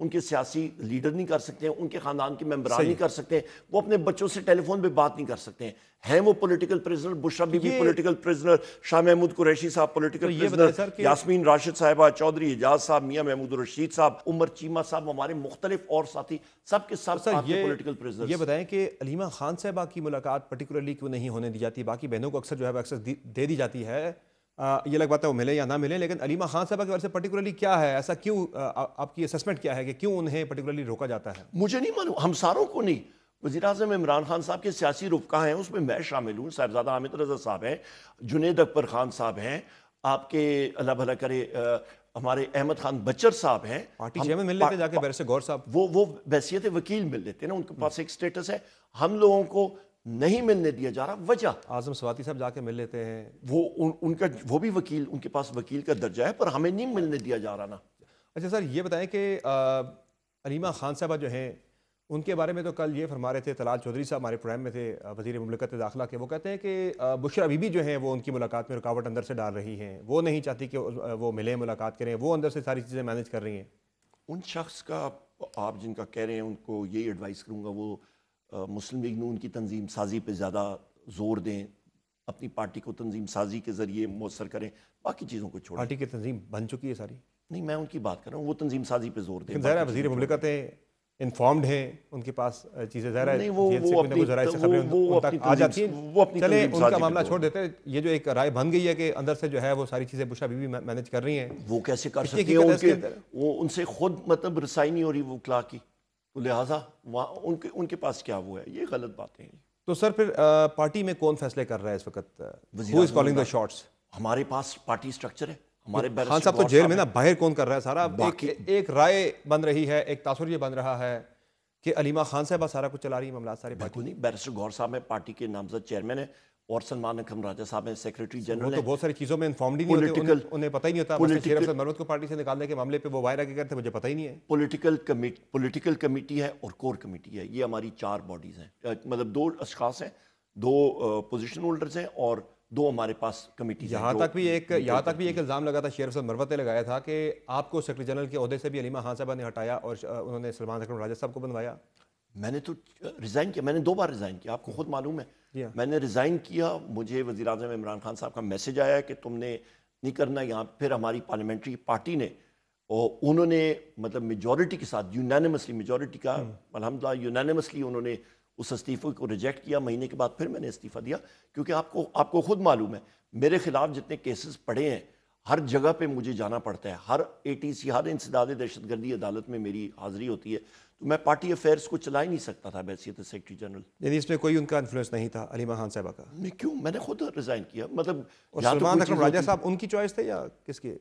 ان کے سیاسی لیڈر نہیں کر سکتے ہیں، ان کے خاندان کے ممبران نہیں کر سکتے ہیں، وہ اپنے بچوں سے ٹیلی فون پہ بات نہیں کر سکتے ہیں وہ political prisoner, Bushra Bibi political prisoner, Shah Mahmood Qureshi sahib political prisoner, Yasmin Rashid صاحبہ، چودھری اعجاز صاحب، میاں محمود الرشید صاحب، عمر چیمہ صاحب، ہمارے مختلف اور ساتھی سب کے ساتھ آپ کے پولیٹیکل پریزنر. یہ بتائیں کہ علیمہ خان صاحبہ کی ملاقات پرٹیکولرلی کیوں نہیں ہونے دی جاتی؟ باقی بہنوں کو اکثر جو ہے ایکسس دے دی جاتی ہے، یہ لگ بات ہے وہ ملے یا نہ ملے، لیکن علیمہ خان صاحبہ کی وجہ سے پرٹیکولرلی کیا ہے ایسا، کیوں آپ کی اسسمنٹ کیا ہے کہ کیوں انہیں پرٹیکولرلی روکا جاتا ہے؟ مجھے نہیں معلوم، ہم ساروں کو نہیں. وزیر اعظم عمران خان صاحب کے سیاسی رفقا ہیں، اس میں شامل ہوں، صاحبزادہ حامد رضا صاحب ہیں، جنید اکبر خان صاحب ہیں، آپ کے اللہ بھلا کرے ہمارے احمد خان بچر صاحب ہیں. پارٹی چیئرمین مل لیتے جا کے بیرسٹر گور صاحب، وہ بحیثیت وکیل مل لیتے ہیں نا، ان کے پاس ایک سٹیٹس ہے. ہم لوگوں کو نہیں ملنے دیا جا رہا. وجہ اعظم سواتی صاحب جا کے مل لیتے ہیں، وہ بھی وکیل، ان کے پاس وکیل کا درجہ ہے، پر ہمیں نہیں ملنے دیا جا رہا نا. اچھا سر یہ بتائیں کہ علیمہ خان صاحبہ جو ہیں ان کے بارے میں تو کل یہ فرما رہے تھے، طلال چودھری صاحب ہمارے پروگرام میں تھے، وزیر مملکت داخلہ کے، وہ کہتے ہیں کہ بشرا بی بی جو ہیں وہ ان کی ملاقات میں رکاوٹ اندر سے ڈال رہی ہیں، وہ نہیں چاہتی کہ وہ ملیں، ملاقات کریں، وہ اندر سے ساری چیزیں مینیج کر رہی ہیں. ان شخص کا آپ جن کا کہہ رہے ہیں ان کو یہی ایڈوائز کروں گا وہ مسلم لیگ نون کی تنظیم سازی پہ زیادہ زور دیں، اپنی پارٹی کو تنظیم سازی کے ذریعے مؤثر کریں، باقی چیزوں کو چھوڑیں. پارٹی کی تنظیم بن چکی ہے ساری؟ نہیں، میں ان کی بات کر رہا ہوں، وہ تنظیم سازی پہ زور دیں. لیکن ظاہر ہے وزیر مملکت ہیں، انفارمڈ ہیں، ان کے پاس چیزیں ظاہر ہے نہیں، وہ ذرائع سے خبریں ان تک آ جاتی ہیں. چلیں ان کا معاملہ چھوڑ دیتے ہیں. یہ جو ایک رائے بن گئی ہے کہ اندر سے جو ہے وہ ساری چیزیں بشرا بی بی مینیج کر رہی ہیں، وہ کیسے کر سکتی ہیں؟ ان سے خود مطلب رسائی نہیں ہو رہی وکلا کی، لہٰذا ان کے پاس کیا وہ ہے، یہ غلط باتیں ہیں. تو سر پھر پارٹی میں کون فیصلے کر رہا ہے اس وقت؟ Who is calling the shots؟ ہمارے پاس پارٹی سٹرکچر ہے. ہمارے خان صاحب تو جیل میں نا، باہر کون کر رہا ہے سارا؟ ایک رائے بن رہی ہے، ایک تاثر یہ بن رہا ہے کہ علیمہ خان صاحبہ سارا کچھ چلا رہی ہے معاملات سارے. بالکل نہیں، بیرسٹر گور صاحب ہیں پارٹی کے نامزد چیئرمین ہیں، اور سلمان اکرم راجہ صاحب ہیں سیکریٹری جنرل. وہ تو بہت ساری چیزوں میں انفارمڈ ہی نہیں ہوتے، انہیں پتہ ہی نہیں ہوتا. شیر افضل مرود کو پارٹی سے نکالنے کے معاملے پہ وہ باہر آ کے کرتے، مجھے پتہ ہی نہیں ہے. پولیٹیکل کمیٹی ہے اور کور کمیٹی ہے، یہ ہماری 4 باڈیز ہیں، مطلب 2 اشخاص ہیں، 2 پوزیشن ہولڈرز ہیں اور 2 ہمارے پاس کمیٹیز ہیں. یہاں تک بھی ایک الزام لگا تھا، شیر افضل مروت نے لگایا تھا کہ آپ کو سیکرٹری جنرل کے عہدے سے بھی علیمہ خان صاحبہ نے ہٹایا اور انہوں نے سلمان اکرم راجہ صاحب کو بنوایا. میں نے تو ریزائن کیا، میں نے 2 بار ریزائن کیا، آپ کو خود معلوم ہے. میں نے ریزائن کیا، مجھے وزیر اعظم عمران خان صاحب کا میسج آیا کہ تم نے نہیں کرنا یہاں. پھر ہماری پارلیمنٹری پارٹی نے، اور انہوں نے مطلب میجورٹی کے ساتھ یونینیمسلی، میجورٹی کا الحمدللہ یونینیمسلی انہوں نے اس استعفے کو ریجیکٹ کیا. مہینے کے بعد پھر میں نے استعفیٰ دیا، کیونکہ آپ کو خود معلوم ہے میرے خلاف جتنے کیسز پڑے ہیں، ہر جگہ پہ مجھے جانا پڑتا ہے، ہر ATC، ہر انسداد دہشت گردی عدالت میں میری حاضری ہوتی ہے، تو میں پارٹی افیئرس کو چلا ہی نہیں سکتا تھا بحیثیت سیکرٹری جنرل. یعنی اس میں کوئی ان کا انفلوئنس نہیں تھا علیمہ خان صاحبہ کا؟ میں کیوں، میں نے خود ریزائن کیا. مطلب سلمان اکرم راجہ صاحب ان کی چوائس تھے یا کس کی؟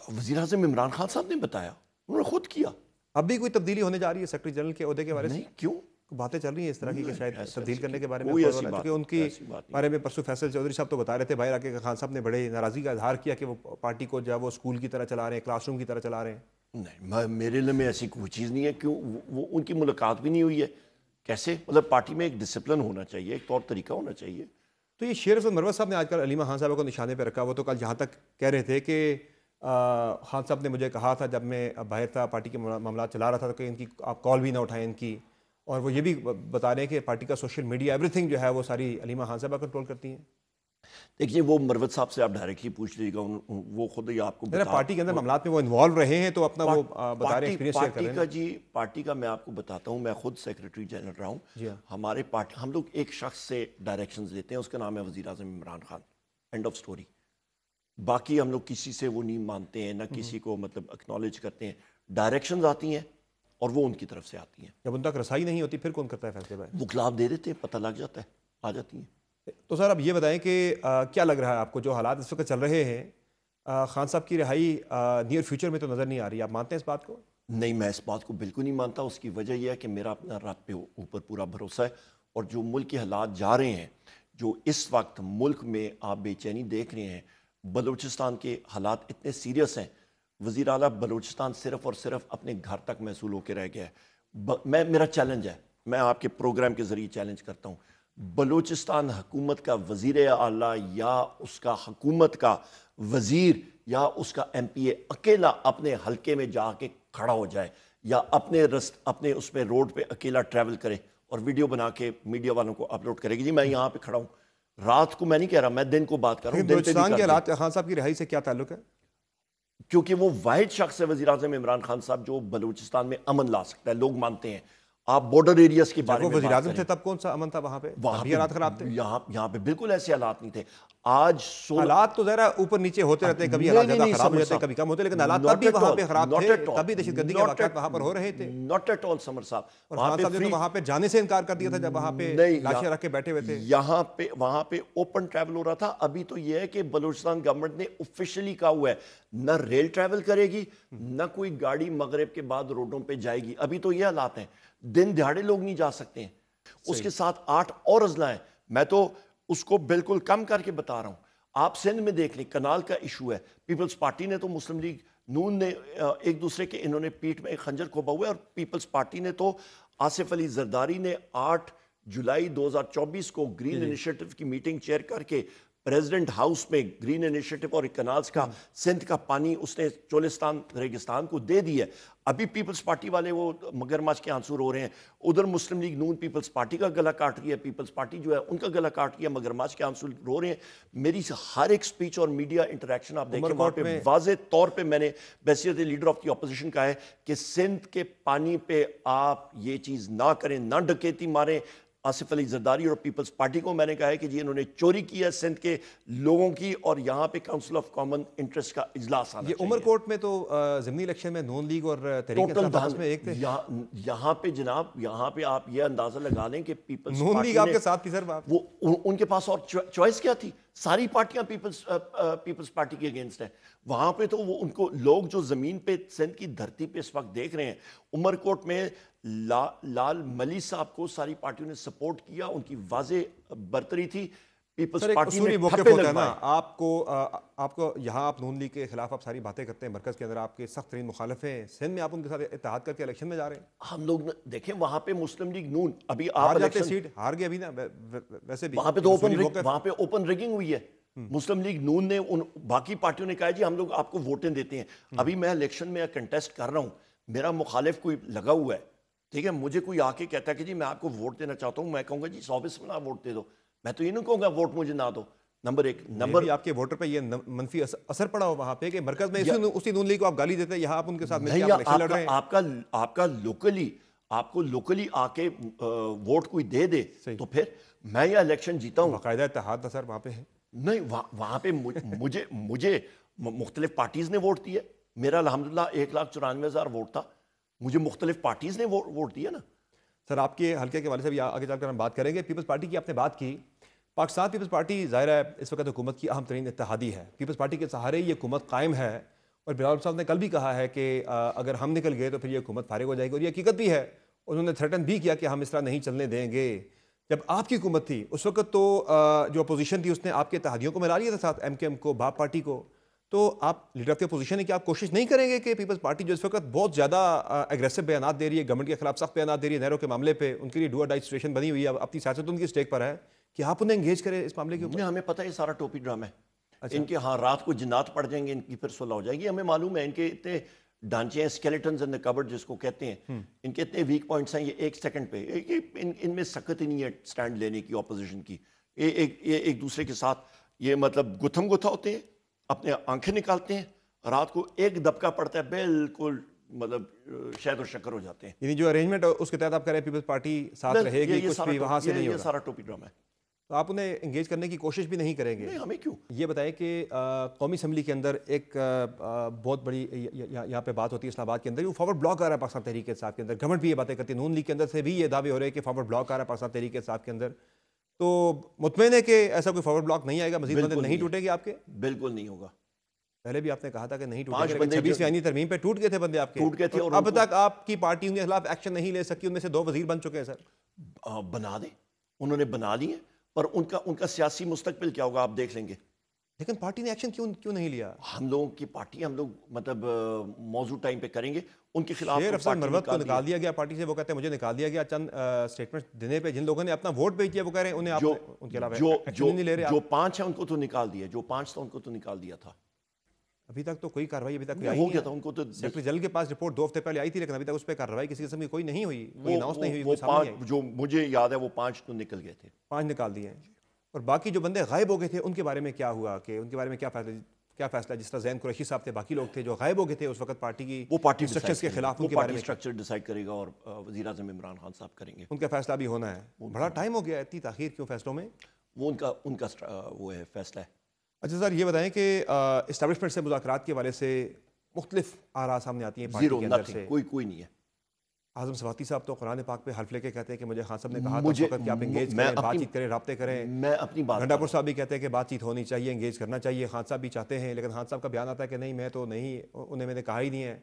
وزیر اعظم عمران خان صاحب نے بتایا، انہوں نے خود کیا. اب بھی کوئی تبدیلی ہونے جا رہی ہے سیکرٹری جنرل کے عہدے کے بارے سے؟ نہیں، کیوں باتیں چل رہی ہیں اس طرح کی کہ شاید تبدیل کرنے کے بارے میں، کیونکہ ان کی بارے میں پرسوں فیصل چودھری صاحب تو بتا رہے تھے باہر آ کے، خان صاحب نے بڑے ناراضگی کا اظہار کیا کہ وہ پارٹی کو جو ہے وہ اسکول کی طرح چلا رہے ہیں، کلاس روم کی طرح چلا رہے ہیں. نہیں، میرے لیے میں ایسی کوئی چیز نہیں ہے. کیوں، وہ ان کی ملاقات بھی نہیں ہوئی ہے. کیسے؟ مطلب پارٹی میں ایک ڈسپلن ہونا چاہیے، ایک طور طریقہ ہونا چاہیے. تو یہ شیر افضل مروت صاحب نے آج کل علیمہ خان صاحبہ کو نشانے پہ رکھا. وہ تو کل جہاں تک کہہ رہے تھے کہ خان صاحب نے مجھے کہا تھا جب میں باہر تھا، پارٹی کے معاملات چلا رہا تھا، کہ ان کی آپ کال بھی نہ اٹھائیں ان کی. اور وہ یہ بھی بتا رہے ہیں کہ پارٹی کا سوشل میڈیا ایوری تھنگ جو ہے وہ ساری علیمہ خان صاحبہ کنٹرول کرتی ہیں. دیکھیے، وہ مروت صاحب سے آپ ڈائریکٹلی پوچھ لیجیے گا، وہ خود ہی آپ کو پارٹی کے اندر معاملات میں وہ انوالو رہے ہیں، تو اپنا وہ بتا رہے ہیں ایکسپیرینس شیئر کر رہے ہیں. پارٹی کا میں آپ کو بتاتا ہوں، میں خود سیکریٹری جنرل رہا ہوں. ہمارے پارٹی، ہم لوگ ایک شخص سے ڈائریکشنز لیتے ہیں، اس کا نام ہے وزیر اعظم Imran Khan, end of story. باقی ہم لوگ کسی سے وہ نہیں مانتے ہیں، نہ کسی کو مطلب اکنالج کرتے ہیں. ڈائریکشنز آتی ہیں اور وہ ان کی طرف سے آتی ہیں. جب ان تک رسائی نہیں ہوتی پھر کون کرتا ہے فیصلے بھائی؟ وکلاء دے دیتے ہیں، پتہ لگ جاتا ہے، آ جاتی ہیں. تو سر اب یہ بتائیں کہ کیا لگ رہا ہے آپ کو جو حالات اس وقت چل رہے ہیں، خان صاحب کی رہائی نیئر فیوچر میں تو نظر نہیں آ رہی، آپ مانتے ہیں اس بات کو؟ نہیں، میں اس بات کو بالکل نہیں مانتا. اس کی وجہ یہ ہے کہ میرا اپنا رب پہ اوپر پورا بھروسہ ہے، اور جو ملک کے حالات جا رہے ہیں، جو اس وقت ملک میں آپ بے چینی دیکھ رہے ہیں، بلوچستان کے حالات اتنے سیریس ہیں. وزیر اعلیٰ بلوچستان صرف اور صرف اپنے گھر تک محصول ہو کے رہ گیا ہے. میرا چیلنج ہے، میں آپ کے پروگرام کے ذریعے چیلنج کرتا ہوں، بلوچستان حکومت کا وزیر اعلیٰ یا اس کا حکومت کا وزیر یا اس کا MP اکیلا اپنے حلقے میں جا کے کھڑا ہو جائے، یا اپنے اس پہ روڈ پہ اکیلا ٹریول کرے اور ویڈیو بنا کے میڈیا والوں کو اپلوڈ کرے گی جی میں یہاں پہ کھڑا ہوں. رات کو میں نہیں کہہ رہا, میں دن کو بات کر رہا ہوں. بلوچستان کے حالات خان صاحب کی رہائی سے کیا تعلق ہے؟ کیونکہ وہ واحد شخص ہے وزیر اعظم عمران خان صاحب جو بلوچستان میں امن لا سکتا ہے, لوگ مانتے ہیں. آپ بارڈر ایریاز کے بارے میں وزیر اعظم تھے تب کون سا امن تھا وہاں پہ؟ حالات خراب تھے یہاں پہ بالکل ایسے حالات نہیں تھے. آج حالات تو ذرا اوپر نیچے ہوتے رہتے ہیں, کبھی حالات زیادہ خراب ہو جاتے ہیں, کبھی کم ہوتے ہیں, لیکن حالات تب بھی وہاں پہ خراب تھے, تبھی دہشت گردی کے واقعات وہاں پر ہو رہے تھے. ناٹ ایٹ آل سمر صاحب. اور خان صاحب نے تو وہاں پہ جانے سے انکار کر دیا تھا جب وہاں پہ لاشیں رکھ کے بیٹھے ہوئے تھے. وہاں پہ اوپن ٹریول ہو رہا تھا. ابھی تو یہ ہے کہ بلوچستان گورنمنٹ نے آفیشلی کہا ہوا ہے نہ ریل ٹریول کرے گی نہ کوئی گاڑی مغرب کے بعد روڈوں پہ جائے گی. ابھی تو یہ حالات ہیں, دن دہاڑے لوگ نہیں جا سکتے ہیں. اس کے ساتھ 8 اور اضلاع ہیں. میں تو اس کو بالکل کم کر کے بتا رہا ہوں. آپ سندھ میں دیکھ لیں, کنال کا ایشو ہے. پیپلز پارٹی نے تو مسلم لیگ نون نے ایک دوسرے کے انہوں نے پیٹھ میں ایک خنجر کھوبا ہوا ہے, اور پیپلز پارٹی نے تو آصف علی زرداری نے 8 جولائی 2024 کو گرین انیشیٹو کی میٹنگ چیئر کر کے پریزیڈنٹ ہاؤس میں گرین انیشیٹو اور کنالز کا سندھ کا پانی اس نے چولستان ریگستان کو دے دی ہے. ابھی پیپلز پارٹی والے وہ مگرمچھ کے آنسو رو رہے ہیں. ادھر مسلم لیگ نون پیپلز پارٹی کا گلا کاٹ رہی ہے, پیپلز پارٹی جو ہے ان کا گلا کاٹ رہی ہے, مگرمچھ کے آنسو رو رہے ہیں. میری ہر ایک سپیچ اور میڈیا انٹریکشن آپ دیکھیں وہاں پہ واضح طور پہ میں نے بحیثیت لیڈر آف دی اپوزیشن کہا ہے کہ سندھ کے پانی پہ آپ یہ چیز نہ کریں, نہ ڈکیتی ماریں. آصف علی زرداری اور پیپلز پارٹی کو میں نے کہا ہے کہ جی انہوں نے چوری کی ہے سندھ کے لوگوں کی, اور یہاں پہ کاؤنسل آف کامن انٹرسٹ کا اجلاس آنا چاہیے. عمر کوٹ میں تو ضمنی الیکشن میں نون لیگ اور تحریک انصاف میں ایک تھے. یہاں پہ جناب, یہاں پہ آپ یہ اندازہ لگا لیں کہ پیپلز نون لیگ آپ کے ساتھ تھی سر, وہ ان کے پاس اور چوائس کیا تھی؟ ساری پارٹیاں پیپلز پارٹی کے اگینسٹ ہیں. وہاں پہ تو وہ ان کو لوگ جو زمین پہ سندھ کی دھرتی پہ اس وقت دیکھ رہے ہیں, عمر کوٹ میں لال ملی صاحب کو ساری پارٹیوں نے سپورٹ کیا, ان کی واضح برتری تھی. پیپلز پارٹی نے ٹھپے لگوائے. آپ کو یہاں آپ نون لیگ کے خلاف آپ ساری باتیں کرتے ہیں, مرکز کے اندر آپ کے سخت ترین مخالف ہیں, سندھ میں آپ ان کے ساتھ اتحاد کر کے الیکشن میں جا رہے ہیں. ہم لوگ دیکھیں وہاں پہ مسلم لیگ نون ابھی ہار جاتے, سیٹ ہار گئے ابھی نا, ویسے بھی وہاں پہ تو اوپن ریگنگ ہوئی ہے. مسلم لیگ نون نے باقی پارٹیوں نے کہا جی ہم لوگ آپ کو ووٹیں دیتے ہیں. ابھی میں الیکشن میں کنٹیسٹ کر رہا ہوں, میرا مخالف کوئی لگا ہوا ہے, ٹھیک ہے, مجھے کوئی آ کے کہتا ہے کہ جی میں آپ کو ووٹ دینا چاہتا ہوں, میں کہوں گا جی 100% ووٹ دے دو. میں تو یہ نہیں کہوں گا ووٹ مجھے نہ دو. نمبر 1 نمبر آپ کے ووٹر پہ یہ منفی اثر پڑا ہو وہاں پہ کہ مرکز میں اسی نون لیگ کو آپ گالی دیتے ہیں, یہاں آپ ان کے ساتھ مل کے الیکشن لڑ رہے ہیں. آپ کا آپ کو لوکلی آ کے ووٹ کوئی دے دے تو پھر میں یہ الیکشن جیتا ہوں. باقاعدہ اتحاد تھا سر وہاں پہ. نہیں, وہاں پہ مجھے مختلف پارٹیز نے ووٹ دیے. میرا الحمدللہ 1,94,000 ووٹ تھا, مجھے مختلف پارٹیز نے ووٹ دیا نا. سر آپ کے حلقے کے حوالے سے بھی آگے چل کر ہم بات کریں گے. پیپلز پارٹی کی آپ نے بات کی. پاکستان پیپلز پارٹی ظاہر ہے اس وقت حکومت کی اہم ترین اتحادی ہے. پیپلز پارٹی کے سہارے یہ حکومت قائم ہے, اور بلال صاحب نے کل بھی کہا ہے کہ اگر ہم نکل گئے تو پھر یہ حکومت فارغ ہو جائے گی, اور یہ حقیقت بھی ہے. انہوں نے تھریٹن بھی کیا کہ ہم اس طرح نہیں چلنے دیں گے. جب آپ کی حکومت تھی اس وقت تو جو اپوزیشن تھی اس نے آپ کے اتحادیوں کو ملا لیا تھا ساتھ, ایم کے ایم کو, باپ پارٹی کو. تو آپ لیڈر آف دی اپوزیشن ہے کہ آپ کوشش نہیں کریں گے کہ پیپلز پارٹی جو اس وقت بہت زیادہ ایگریسو بیانات دے رہی ہے, گورنمنٹ کے خلاف سخت بیانات دے رہی ہے نہروں کے معاملے پہ, ان کے لیے ڈو اور ڈائی سچویشن بنی ہوئی ہے, اپنی سیاست ان کی اسٹیک پر ہے, کہ آپ انہیں انگیج کریں اس معاملے کے اوپر؟ ہمیں پتہ ہے یہ سارا ٹوپی ڈرامہ ہے. ان کے ہاں رات کو جنات پڑ جائیں گے, ان کی پھر صلح ہو جائے گی. ہمیں معلوم ہے ان کے اتنے ڈھانچے ہیں, اسکیلیٹنز ان دی کبرڈ جس کو کہتے ہیں, ان کے اتنے ویک پوائنٹس ہیں. یہ 1 سیکنڈ پہ ان میں سخت ہی نہیں ہے سٹینڈ لینے کی اپوزیشن کی. ایک دوسرے کے ساتھ یہ مطلب گتھم گتھا ہوتے ہیں, اپنے آنکھیں نکالتے ہیں, رات کو ایک دبکا پڑتا ہے بالکل مطلب شہد و شکر ہو جاتے ہیں. یعنی جو ارینجمنٹ اس کے تحت آپ کہہ رہے ہیں پیپلز پارٹی ساتھ رہے گی, کچھ بھی وہاں سے نہیں ہوگا, یہ سارا ٹوپی ڈرامہ ہے. تو آپ انہیں انگیج کرنے کی کوشش بھی نہیں کریں گے؟ نہیں, ہمیں کیوں. یہ بتائیں کہ قومی اسمبلی کے اندر ایک بہت بڑی یہاں پہ بات ہوتی ہے اسلام آباد کے اندر, وہ فارورڈ بلاک آ رہا ہے پاکستان تحریک انصاف کے اندر. گورنمنٹ بھی یہ باتیں کرتی ہے, نون لیگ کے اندر سے بھی یہ دعوے ہو رہے ہیں کہ فارورڈ بلاک آ رہا ہے پاکستان تحریک انصاف کے اندر. تو مطمئن ہے کہ ایسا کوئی فارورڈ بلاک نہیں آئے گا, مزید بندے نہیں ٹوٹیں گے آپ کے؟ بالکل نہیں ہوگا. پہلے بھی آپ نے کہا تھا کہ نہیں ٹوٹیں گے, 26ویں آئینی ترمیم پہ ٹوٹ گئے تھے بندے آپ کے, ٹوٹ گئے تھے, اور اب تک آپ کی پارٹی ان کے خلاف ایکشن نہیں لے سکی. ان میں سے 2 وزیر بن چکے ہیں سر. بنا دیں, انہوں نے بنا لی ہیں, پر ان کا سیاسی مستقبل کیا ہوگا آپ دیکھ لیں گے. لیکن پارٹی نے ایکشن کیوں نہیں لیا؟ ہم لوگوں کی پارٹی, ہم لوگ مطلب موضوع ٹائم پہ کریں گے. ان کے خلاف شیر افسر مروت کو نکال دیا گیا پارٹی سے, وہ کہتے ہیں مجھے نکال دیا گیا چند سٹیٹمنٹ دینے پہ. جن لوگوں نے اپنا ووٹ بھیج دیا وہ کہہ رہے ہیں انہیں آپ ان کے علاوہ ایکشن نہیں لے رہے. جو 5 ہیں ان کو تو نکال دیا, جو 5 تھا ان کو تو نکال دیا تھا. ابھی تک تو کوئی کارروائی ابھی تک ہو گیا تھا ان کو تو سیکرٹری جنرل کے پاس رپورٹ 2 ہفتے پہلے آئی تھی لیکن ابھی تک اس پہ کارروائی کسی قسم کی کوئی نہیں ہوئی, کوئی اناؤنس نہیں ہوئی, وہ کوئی سامنے نہیں 5 جو مجھے یاد ہے وہ 5 تو نکل گئے تھے, 5 نکال دیے ہیں. اور باقی جو بندے غائب ہو گئے تھے ان کے بارے میں کیا ہوا, کہ ان کے بارے میں کیا فیصلہ, جس طرح زین قریشی صاحب تھے, باقی لوگ تھے جو غائب ہو گئے تھے اس وقت پارٹی کی وہ پارٹی انسٹرکشنز کے خلاف, ان کے بارے میں اسٹرکچر ڈیسائیڈ کرے گا اور وزیر اعظم عمران خان صاحب کریں گے, ان کا فیصلہ بھی ہونا ہے. بڑا ٹائم ہو گیا, اتنی تاخیر کیوں فیصلوں میں؟ وہ ان کا وہ ہے فیصلہ ہے. اچھا سر یہ بتائیں کہ اسٹیبلشمنٹ سے مذاکرات کے حوالے سے مختلف آراء سامنے آتی ہیں پارٹی کے اندر سے. کوئی نہیں ہے. اعظم سواتی صاحب تو قرآن پاک پہ حلف لے کے کہتے ہیں کہ مجھے خان صاحب نے کہا تھا اس وقت کہ آپ انگیج کریں, بات چیت کریں, رابطے کریں. میں اپنی بات گھنٹا پور صاحب بھی کہتے ہیں کہ بات چیت ہونی چاہیے, انگیج کرنا چاہیے. خان صاحب بھی چاہتے ہیں لیکن خان صاحب کا بیان آتا ہے کہ نہیں میں تو نہیں, انہیں میں نے کہا ہی نہیں ہے.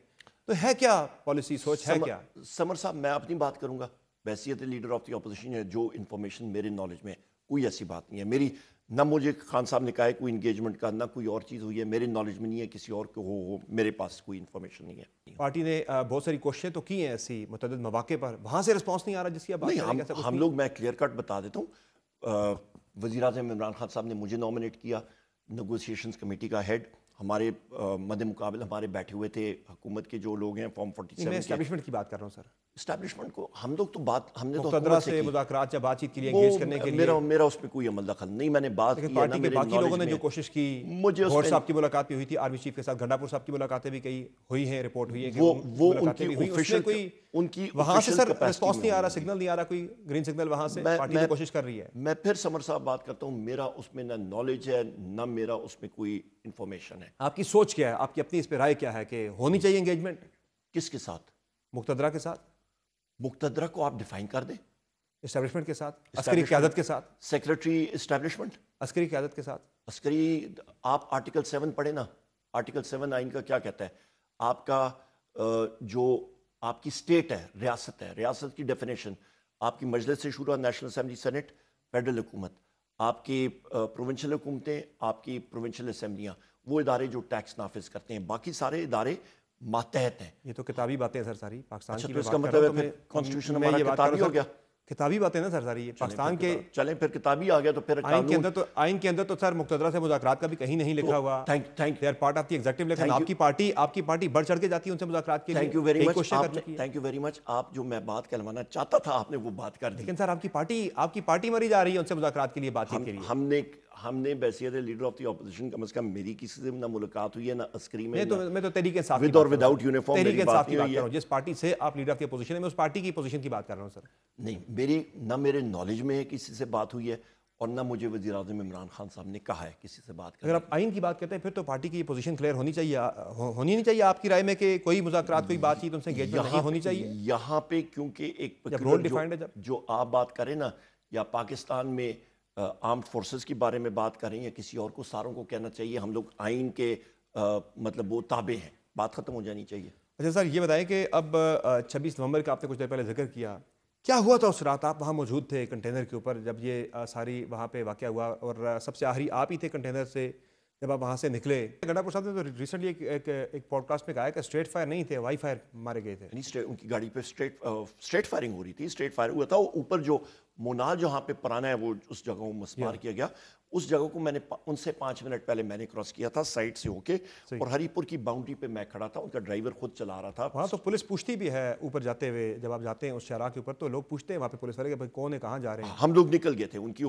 تو ہے کیا پالیسی, سوچ ہے کیا؟ سمر صاحب میں اپنی بات کروں گا, بحیثیت لیڈر آف دی اپوزیشن ہے, جو انفارمیشن میرے نالج میں کوئی ایسی بات نہیں ہے میری, نہ مجھے خان صاحب نے کہا ہے کوئی انگیجمنٹ کا, نہ کوئی اور چیز ہوئی ہے میرے نالج میں نہیں ہے, کسی اور کو ہو میرے پاس کوئی انفارمیشن نہیں ہے. پارٹی نے بہت ساری کوششیں تو کی ہیں ایسی متعدد مواقع پر, وہاں سے رسپانس نہیں آ رہا جس کی آپ بات کر رہے ہیں. ہم لوگ, میں کلیئر کٹ بتا دیتا ہوں, وزیر اعظم عمران خان صاحب نے مجھے نامنیٹ کیا نیگوسیشنز کمیٹی کا ہیڈ. ہمارے مد مقابل ہمارے بیٹھے ہوئے تھے حکومت کے جو لوگ ہیں فارم 47 میں اسٹیبلشمنٹ کی بات کر رہا ہوں سر. اسٹیبلشمنٹ کو ہم لوگ تو بات, ہم نے تو مقتدرہ سے مذاکرات یا بات چیت کے لیے انگیج کرنے کے لیے میرا اس میں کوئی عمل دخل نہیں. میں نے بات کی پارٹی کے باقی لوگوں نے جو کوشش کی, غور صاحب کی ملاقات بھی ہوئی تھی آرمی چیف کے ساتھ, گھنٹا پور صاحب کی ملاقاتیں بھی کئی ہوئی ہیں, رپورٹ ہوئی ہے کہ وہ ان کی وہاں سے سر رسپانس نہیں آ رہا, سگنل نہیں آ رہا, کوئی گرین سگنل وہاں سے پارٹی کی کوشش کر رہی ہے. میں پھر سمر صاحب بات کرتا ہوں, میرا اس میں نہ نالج ہے نہ میرا اس میں کوئی انفارمیشن ہے. آپ کی سوچ کیا ہے, آپ کی اپنی اس پہ رائے کیا ہے کہ ہونی چاہیے انگیجمنٹ کس کے ساتھ؟ مقتدرہ کے ساتھ. مقتدرہ کو آپ ڈیفائن کر دیں. اسٹیبلشمنٹ کے ساتھ, عسکری قیادت کے ساتھ. سیکرٹری اسٹیبلشمنٹ عسکری قیادت کے ساتھ. عسکری, آپ آرٹیکل 7 پڑھیں نا, آرٹیکل 7 آئین کا کیا کہتا ہے. آپ کا جو آپ کی اسٹیٹ ہے, ریاست ہے, ریاست کی ڈیفینیشن آپ کی مجلس شورا, نیشنل اسمبلی, سینٹ, فیڈرل حکومت, آپ کی پروونشل حکومتیں, آپ کی پروونشل اسمبلیاں, وہ ادارے جو ٹیکس نافذ کرتے ہیں, باقی سارے ادارے ماتحت ہیں. یہ تو کتابی باتیں ہیں سر ساری پاکستان کی. تو اس کا مطلب ہے پھر کانسٹیٹیوشن ہمارا کتابی ہو گیا. کتابی باتیں نا سر ساری پاکستان کے. چلیں پھر کتابی آ گیا تو پھر آئین کے اندر تو سر مقتدرہ سے مذاکرات کا بھی کہیں نہیں لکھا ہوا. They are part of the executive, لیکن آپ کی پارٹی بڑھ چڑھ کے جاتی ہے ان سے مذاکرات کے لیے. Thank you very much. آپ جو میں بات کہلوانا چاہتا تھا آپ نے وہ بات کر دی. لیکن سر آپ کی پارٹی مری جا رہی ہے ان سے مذاکرات کے لیے, بات چیت کے لیے. ہم نے بحیثیت لیڈر آف دی اپوزیشن کم از کم میری کسی سے نہ ملاقات ہوئی ہے نہ عسکری میں تو تحریک انصاف ود اور وداؤٹ یونیفارم تحریک انصاف کی بات کر رہا ہوں. جس پارٹی سے آپ لیڈر آف دی اپوزیشن ہے میں اس پارٹی کی پوزیشن کی بات کر رہا ہوں سر. نہیں, میری نہ میرے نالج میں کسی سے بات ہوئی ہے اور نہ مجھے وزیر اعظم عمران خان صاحب نے کہا ہے کسی سے بات کریں. اگر آپ آئین کی بات کرتے ہیں پھر تو پارٹی کی پوزیشن کلیئر ہونی چاہیے, ہونی نہیں چاہیے آپ کی رائے میں کہ کوئی مذاکرات, کوئی بات چیت ان سے انگیجمنٹ نہیں ہونی چاہیے یہاں پہ, کیونکہ ایک رول ڈیفائنڈ ہے جو آپ بات کریں نا, یا پاکستان میں آرمڈ فورسز کے بارے میں بات کریں یا کسی اور کو, ساروں کو کہنا چاہیے ہم لوگ آئین کے مطلب وہ تابع ہیں, بات ختم ہو جانی چاہیے. اچھا سر یہ بتائیں کہ اب 26 نومبر کا آپ نے کچھ دیر پہلے ذکر کیا, کیا ہوا تھا اس رات؟ آپ وہاں موجود تھے کنٹینر کے اوپر جب یہ ساری وہاں پہ واقعہ ہوا, اور سب سے آخری آپ ہی تھے کنٹینر سے جب آپ وہاں سے نکلے. گھنٹا پور صاحب نے تو ریسنٹلی ایک پوڈ کاسٹ میں کہا ہے کہ اسٹریٹ فائر نہیں تھے, وائی فائر مارے گئے تھے. ان کی گاڑی پہ اسٹریٹ فائرنگ ہو رہی تھی, اسٹریٹ فائر ہوا تھا. اوپر جو مونال جہاں پہ پرانا ہے وہ اس جگہ کو مسمار کیا گیا, اس جگہ کو میں نے ان سے 5 منٹ پہلے میں نے کراس کیا تھا سائڈ سے ہو کے, اور ہری پور کی باؤنڈری پہ میں کھڑا تھا, ان کا ڈرائیور خود چلا رہا تھا. وہاں تو پولیس پوچھتی بھی ہے اوپر جاتے ہوئے, جب آپ جاتے ہیں اس شاہراہ کے اوپر تو لوگ پوچھتے ہیں وہاں پہ پولیس والے کہ کون ہے, کہاں جا رہے ہیں. ہم لوگ نکل گئے تھے, ان کی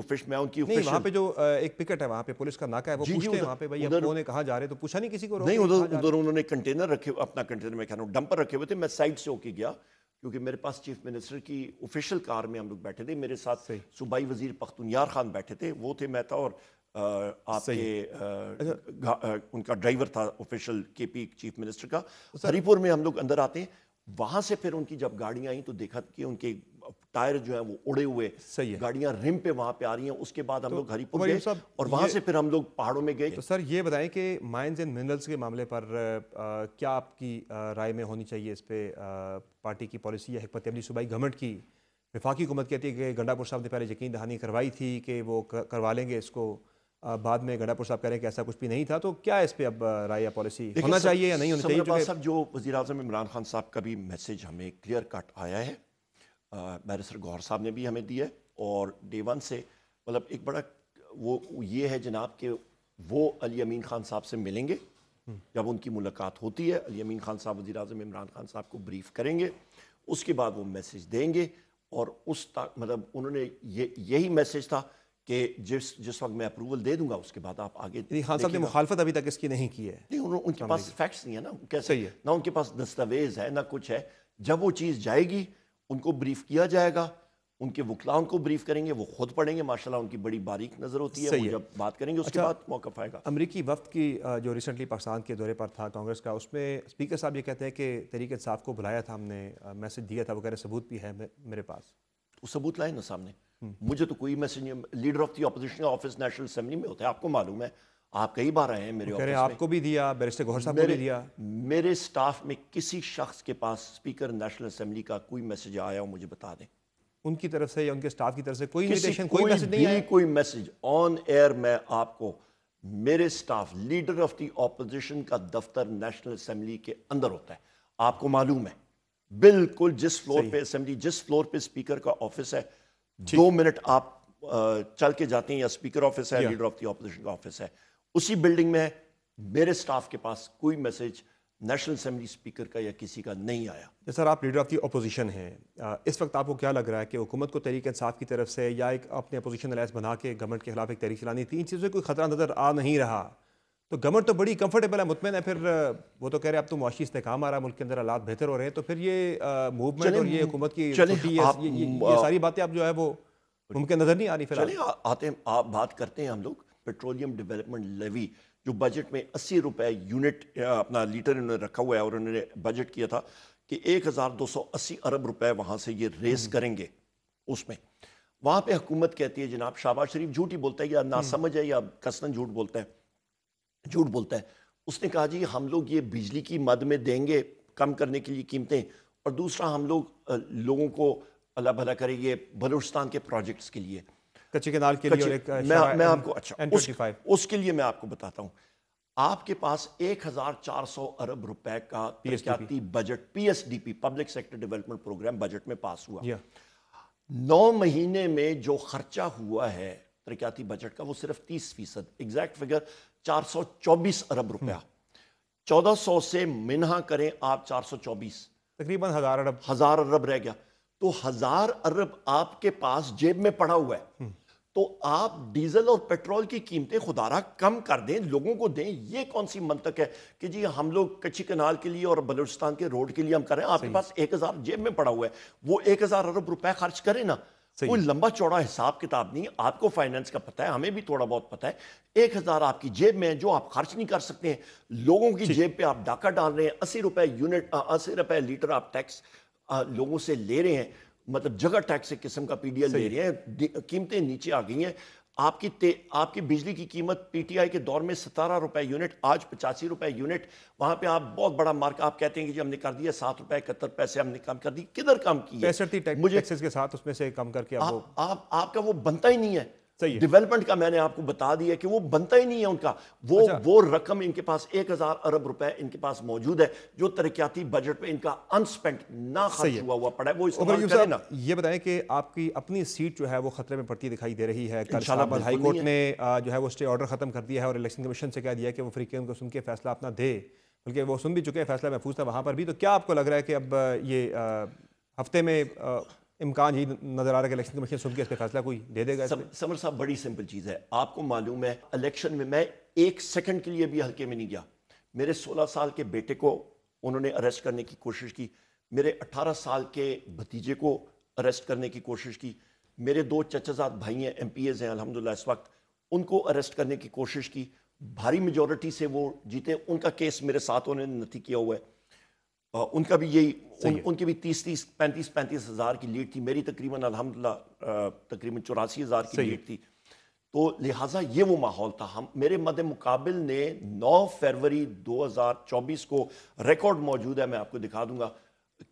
نہیں وہاں پہ جو ایک پکٹ ہے وہاں پہ پولیس کا ناکا ہے, وہ پوچھتے ہیں وہاں پہ بھائی کون ہے, کہاں جا رہے, تو پوچھا نہیں کسی کو. نہیں, ادھر انہوں نے کنٹینر رکھے, اپنا کنٹینر میں کہہ رہا ہوں ڈمپر رکھے ہوئے تھے, میں سائڈ سے ہو کے گیا کیونکہ میرے پاس چیف منسٹر کی آفیشیل کار میں ہم لوگ بیٹھے تھے, میرے ساتھ صوبائی وزیر پختونیار خان بیٹھے تھے, وہ تھے, میں تھا, اور آپ کے ان کا ڈرائیور تھا آفیشیل کے پی چیف منسٹر کا. ہری پور میں ہم لوگ اندر آتے ہیں, وہاں سے پھر ان کی جب گاڑیاں آئیں تو دیکھا کہ ان کے ٹائر جو ہیں وہ اڑے ہوئے, گاڑیاں رم پہ وہاں پہ آ رہی ہیں. اس کے بعد ہم لوگ ہری پور گئے اور وہاں سے پھر ہم لوگ پہاڑوں میں گئے. تو سر یہ بتائیں کہ مائنز اینڈ منرلز کے معاملے پر کیا آپ کی رائے میں ہونی چاہیے اس پہ پارٹی کی پالیسی یا حکمت عملی صوبائی گورنمنٹ کی؟ وفاقی حکومت کہتی ہے کہ گھنٹا پور صاحب نے پہلے یقین دہانی کروائی تھی کہ وہ کروا لیں گے اس کو, بعد میں گھنٹا پور صاحب کہہ رہے ہیں کہ ایسا کچھ بھی نہیں تھا. تو کیا اس پہ اب رائے یا پالیسی ہونا چاہیے یا نہیں ہونا چاہیے؟ صاحب جو وزیر اعظم عمران خان صاحب کا بھی میسج ہمیں کلیئر کٹ آیا ہے, بیرسٹر گوہر صاحب نے بھی ہمیں دیا ہے, اور ڈے ون سے مطلب ایک بڑا وہ یہ ہے جناب کہ وہ علی امین خان صاحب سے ملیں گے, جب ان کی ملاقات ہوتی ہے علی امین خان صاحب وزیر اعظم عمران خان صاحب کو بریف کریں گے, اس کے بعد وہ میسج دیں گے, اور اس مطلب انہوں نے یہی میسج تھا کہ جس وقت میں اپروول دے دوں گا اس کے بعد آپ آگے. خان صاحب نے مخالفت ابھی تک اس کی نہیں کی ہے. نہیں, ان کے پاس فیکٹس نہیں ہے نا, کیسے نہ ان کے پاس دستاویز ہے نہ کچھ ہے. جب وہ چیز جائے گی ان کو بریف کیا جائے گا, ان کے وکلاء ان کو بریف کریں گے, وہ خود پڑھیں گے, ماشاءاللہ ان کی بڑی باریک نظر ہوتی ہے, وہ جب بات کریں گے اس کے بعد موقف آئے گا. امریکی وفد کی جو ریسنٹلی پاکستان کے دورے پر تھا کانگریس کا, اس میں اسپیکر صاحب یہ کہتے ہیں کہ تحریک انصاف کو بلایا تھا, ہم نے میسج دیا تھا, وہ کہہ رہے ثبوت بھی ہے میرے پاس. وہ ثبوت لائیں نا سامنے. مجھے تو کوئی میسج نہیں. لیڈر آف دی اپوزیشن کا آفس نیشنل اسمبلی میں ہوتا ہے, آپ کو معلوم ہے, آپ کئی بار آئے ہیں میرے آفس میں. آپ کو بھی دیا, بیرسٹر گوہر صاحب کو بھی دیا. میرے سٹاف میں کسی شخص کے پاس اسپیکر نیشنل اسمبلی کا کوئی میسج آیا ہو مجھے بتا دیں. ان کی طرف سے یا ان کے سٹاف کی طرف سے کوئی انویٹیشن, کوئی میسج نہیں آیا. کوئی میسج آن ایئر میں آپ کو, میرے staff leader of the opposition کا دفتر نیشنل اسمبلی کے اندر ہوتا ہے, آپ کو معلوم ہے بالکل. جس فلور پہ اسمبلی, جس فلور پہ اسپیکر کا آفس ہے, 2 منٹ آپ چل کے جاتے ہیں, یا اسپیکر آفس ہے, لیڈر آف دی اپوزیشن کا آفس ہے, اسی بلڈنگ میں ہے. میرے سٹاف کے پاس کوئی میسج نیشنل اسمبلی اسپیکر کا یا کسی کا نہیں آیا. سر آپ لیڈر آف دی اپوزیشن ہیں, اس وقت آپ کو کیا لگ رہا ہے کہ حکومت کو تحریک انصاف کی طرف سے یا ایک اپنے اپوزیشن الائنس بنا کے گورنمنٹ کے خلاف ایک تحریک چلانی, تین چیزوں سے کوئی خطرہ نظر آ نہیں رہا, تو گورنمنٹ تو بڑی کمفرٹیبل ہے, مطمئن ہے, پھر وہ تو کہہ رہے ہیں اب تو معاشی استحکام آ رہا ہے, ملک کے اندر حالات بہتر ہو رہے ہیں, تو پھر یہ موومنٹ اور یہ حکومت کی یہ ساری باتیں اب جو ہے وہ ممکن نظر نہیں آ رہی. چلیں آتے ہیں, آپ بات کرتے ہیں ہم لوگ پیٹرولیم ڈیولپمنٹ لیوی جو بجٹ میں 80 روپے یونٹ اپنا لیٹر انہوں نے رکھا ہوا ہے, اور انہوں نے بجٹ کیا تھا کہ 1280 ارب روپے وہاں سے یہ ریز کریں گے. اس میں وہاں پہ حکومت کہتی ہے جناب شہباز شریف جھوٹ ہی بولتا ہے, یا ناسمجھ ہے, یا قصداً جھوٹ بولتا ہے. اس نے کہا جی ہم لوگ یہ بجلی کی مد میں دیں گے کم کرنے کے لیے قیمتیں, اور دوسرا ہم لوگ لوگوں کو اللہ بھلا کرے یہ بلوچستان کے پروجیکٹس کے لیے, کچی کنال کے لیے, میں آپ کو اس کے لیے میں آپ کو بتاتا ہوں. آپ کے پاس 1400 ارب روپے کا ترقیاتی budget P S D P public sector development program budget میں پاس ہوا. 9 مہینے میں جو خرچہ ہوا ہے ترقیاتی بجٹ کا وہ صرف 30%, ایگزیکٹ فگر 424 ارب روپیہ. 1400 سے منہا کریں آپ 424, تقریباً 1000 ارب رہ گیا. تو 1000 ارب آپ کے پاس جیب میں پڑا ہوا ہے, تو آپ ڈیزل اور پیٹرول کی قیمتیں خدا را کم کر دیں, لوگوں کو دیں. یہ کون سی منطق ہے کہ جی ہم لوگ کچی کنال کے لیے اور بلوچستان کے روڈ کے لیے ہم کریں, آپ کے پاس 1000 جیب میں پڑا ہوا ہے, وہ 1000 ارب روپے خرچ کریں نا. کوئی لمبا چوڑا حساب کتاب نہیں, آپ کو فائنینس کا پتہ ہے, ہمیں بھی تھوڑا بہت پتہ ہے. 1000 آپ کی جیب میں ہے جو آپ خرچ نہیں کر سکتے ہیں, لوگوں کی جیب پہ آپ ڈاکہ ڈال رہے ہیں. 80 روپے یونٹ, 80 روپے لیٹر آپ ٹیکس لوگوں سے لے رہے ہیں, مطلب جگہ ٹیکس قسم کا پی ڈی ایل لے رہے ہیں. قیمتیں نیچے آ گئی ہیں. آپ کی بجلی کی قیمت پی ٹی آئی کے دور میں 17 روپے یونٹ, آج 85 روپے یونٹ. وہاں پہ آپ بہت بڑا مارک, آپ کہتے ہیں کہ جی ہم نے کر دیا 7 روپے 71 پیسے ہم نے کم کر دی. کدھر کم کی ہے؟ 65 ٹیکسز کے ساتھ اس میں سے کم کر کے آپ کا وہ بنتا ہی نہیں ہے. ڈیولپمنٹ کا میں نے آپ کو بتا دیا کہ وہ بنتا ہی نہیں ہے ان کا. وہ رقم ان کے پاس 1000 ارب روپے ان کے پاس موجود ہے جو ترقیاتی بجٹ پہ ان کا انسپینٹ نہ خرچ ہوا پڑا ہے, وہ استعمال کریں نا. یہ بتائیں کہ آپ کی اپنی سیٹ جو ہے وہ خطرے میں پڑتی دکھائی دے رہی ہے. کل اسلام آباد ہائی کورٹ نے جو ہے وہ اسٹے آرڈر ختم کر دیا ہے اور الیکشن کمیشن سے کہہ دیا کہ وہ فریقین کو سن کے فیصلہ اپنا دے, بلکہ وہ سن بھی چکے ہیں, فیصلہ محفوظ تھا وہاں پر بھی. تو کیا آپ کو لگ رہا ہے کہ اب یہ ہفتے میں امکان ہی نظر آ رہا ہے کہ الیکشن کمیشن سن کے اس پہ فیصلہ کوئی دے دے گا؟ سمر صاحب بڑی سمپل چیز ہے, آپ کو معلوم ہے الیکشن میں میں 1 سیکنڈ کے لیے بھی ہلکے میں نہیں گیا. میرے 16 سال کے بیٹے کو انہوں نے اریسٹ کرنے کی کوشش کی, میرے 18 سال کے بھتیجے کو اریسٹ کرنے کی کوشش کی, میرے 2 چچا زاد بھائی ہیں ایم پی ایز ہیں الحمدللہ اس وقت, ان کو اریسٹ کرنے کی کوشش کی. بھاری میجورٹی سے وہ جیتے. ان کا کیس میرے ساتھ انہوں نے نتی کیا ہوا ہے. ان کا بھی یہی, ان کی بھی 35 ہزار کی لیڈ تھی. میری تقریباً الحمدللہ تقریباً 84 ہزار کی لیڈ تھی. تو لہٰذا یہ وہ ماحول تھا. میرے مد مقابل نے 9 فروری 2024 کو ریکارڈ موجود ہے, میں آپ کو دکھا دوں گا,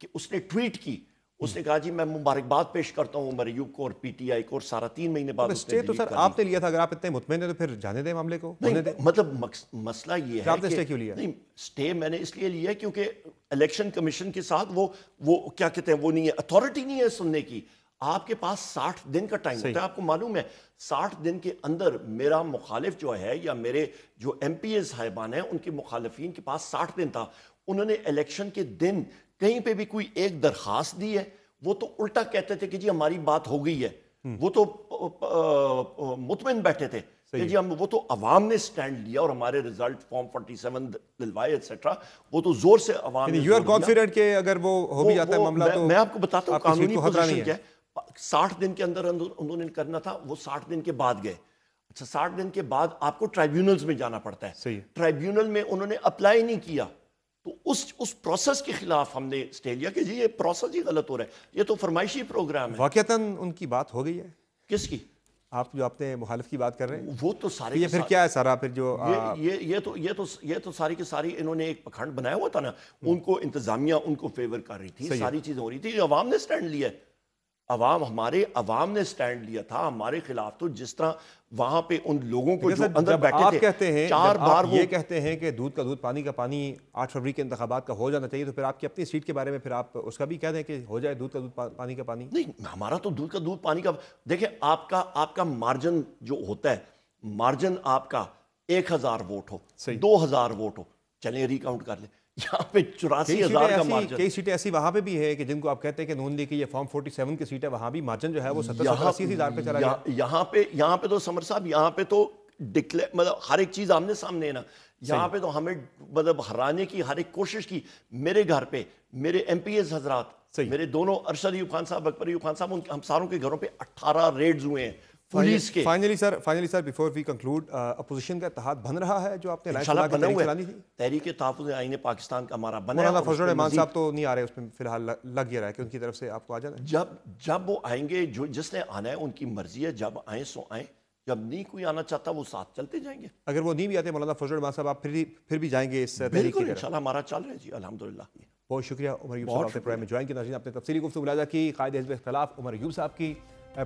کہ اس نے ٹویٹ کی. اس نے کہا جی میں مبارکباد پیش کرتا ہوں عمر ایوب کو اور پی ٹی آئی کو, اور سارا 3 مہینے بعد اسٹے تو سر آپ نے لیا تھا. اگر آپ اتنے مطمئن ہیں تو پھر جانے دیں معاملے کو. مطلب مسئلہ یہ ہے کہ اسٹے کیوں لیا؟ نہیں, اسٹے میں نے اس لیے لیا کیونکہ الیکشن کمیشن کے ساتھ وہ کیا کہتے ہیں, وہ نہیں ہے, اتھارٹی نہیں ہے سننے کی. آپ کے پاس 60 دن کا ٹائم ہوتا ہے. آپ کو معلوم ہے 60 دن کے اندر میرا مخالف جو ہے یا میرے جو ایم پی اے صاحبان ہیں ان کے مخالفین کے پاس 60 دن تھا. انہوں نے الیکشن کے دن کہیں پہ بھی کوئی ایک درخواست دی ہے؟ وہ تو الٹا کہتے تھے کہ جی ہماری بات ہو گئی ہے. وہ تو مطمئن بیٹھے تھے کہ جی وہ تو عوام نے سٹینڈ لیا اور ہمارے ریزلٹ فارم 47 دلوائے ایٹسٹرا. وہ تو زور سے عوام نے. یو آر کانفیڈنٹ کہ اگر وہ ہو بھی جاتا ہے معاملہ تو میں آپ کو بتاتا ہوں قانونی پوزیشن کیا ہے. 60 دن کے اندر انہوں نے کرنا تھا, وہ 60 دن کے بعد گئے. اچھا 60 دن کے بعد آپ کو ٹرائیبیونلز میں جانا پڑتا ہے. ٹرائیبیونل میں انہوں نے اپلائی نہیں کیا تو اس پروسیس کے خلاف ہم نے سٹے لیا کہ جی یہ پروسیس ہی غلط ہو رہا ہے, یہ تو فرمائشی پروگرام ہے. واقعتاً ان کی بات ہو گئی ہے. کس کی؟ آپ جو اپنے مخالف کی بات کر رہے ہیں وہ تو سارے یہ پھر کیا ہے سارا پھر جو یہ تو ساری کی ساری انہوں نے ایک پکھنڈ بنایا ہوا تھا نا. ان کو انتظامیہ ان کو فیور کر رہی تھی, ساری چیزیں ہو رہی تھی. عوام نے سٹینڈ لیا ہے, عوام نے سٹینڈ لیا تھا ہمارے خلاف. تو جس طرح وہاں پہ ان لوگوں کو جو اندر بیٹھے تھے, کہتے ہیں 4 بار وہ یہ کہتے ہیں کہ دودھ کا دودھ پانی کا پانی 8 فروری کے انتخابات کا ہو جانا چاہیے, تو پھر آپ کی اپنی سیٹ کے بارے میں پھر آپ اس کا بھی کہہ دیں کہ ہو جائے دودھ کا دودھ پانی کا پانی؟ نہیں, ہمارا تو دودھ کا دودھ پانی کا. دیکھیں آپ کا مارجن جو ہوتا ہے, مارجن آپ کا 1000 ووٹ ہو, 2000 ووٹ ہو, چلیں ریکاؤنٹ کر لیں. یہاں پہ 84,000 کا مارجن. کئی سیٹیں ایسی وہاں پہ بھی ہے کہ جن کو آپ کہتے ہیں کہ نون لیگ کی یہ فارم 47 کی سیٹ ہے, وہاں بھی مارجن جو ہے وہ 70-80,000 پہ چلا گیا. یہاں پہ تو سمر صاحب, یہاں پہ تو مطلب ہر ایک چیز آمنے سامنے ہے نا. یہاں پہ تو ہمیں مطلب ہرانے کی ہر ایک کوشش کی. میرے گھر پہ میرے ایم پی ایز حضرات, میرے دونوں ارشد ایوب خان صاحب, اکبر ایوب خان صاحب, ہم ساروں کے گھروں پہ 18 ریڈز ہوئے ہیں پولیس کے. Finally sir before we conclude, opposition کا اتحاد بن رہا ہے جو آپ نے چلانی تھی. تحریک تحفظ آئین پاکستان کا ہمارا بنا ہے. مولانا فضل الرحمان صاحب تو نہیں آ رہے, اس میں فی الحال لگ گیا رہا ہے کہ ان کی طرف سے آپ کو آ جانا ہے. جب وہ آئیں گے, جس نے آنا ہے ان کی مرضی ہے, جب آئیں سو آئیں, جب نہیں کوئی آنا چاہتا وہ ساتھ چلتے جائیں گے. اگر وہ نہیں بھی آتے مولانا فضل الرحمان صاحب, آپ پھر بھی جائیں گے اس تحریک کی طرف؟ بالکل انشاءاللہ, ہمارا چل رہا ہے جی الحمدللہ. بہت شکریہ عمر ایوب صاحب اپنے پروگرام میں جوائن کی. ناظرین آپ نے تفصیلی گفتگو ملاحظہ کی قائد حزب اختلاف عمر ایوب صاحب کی.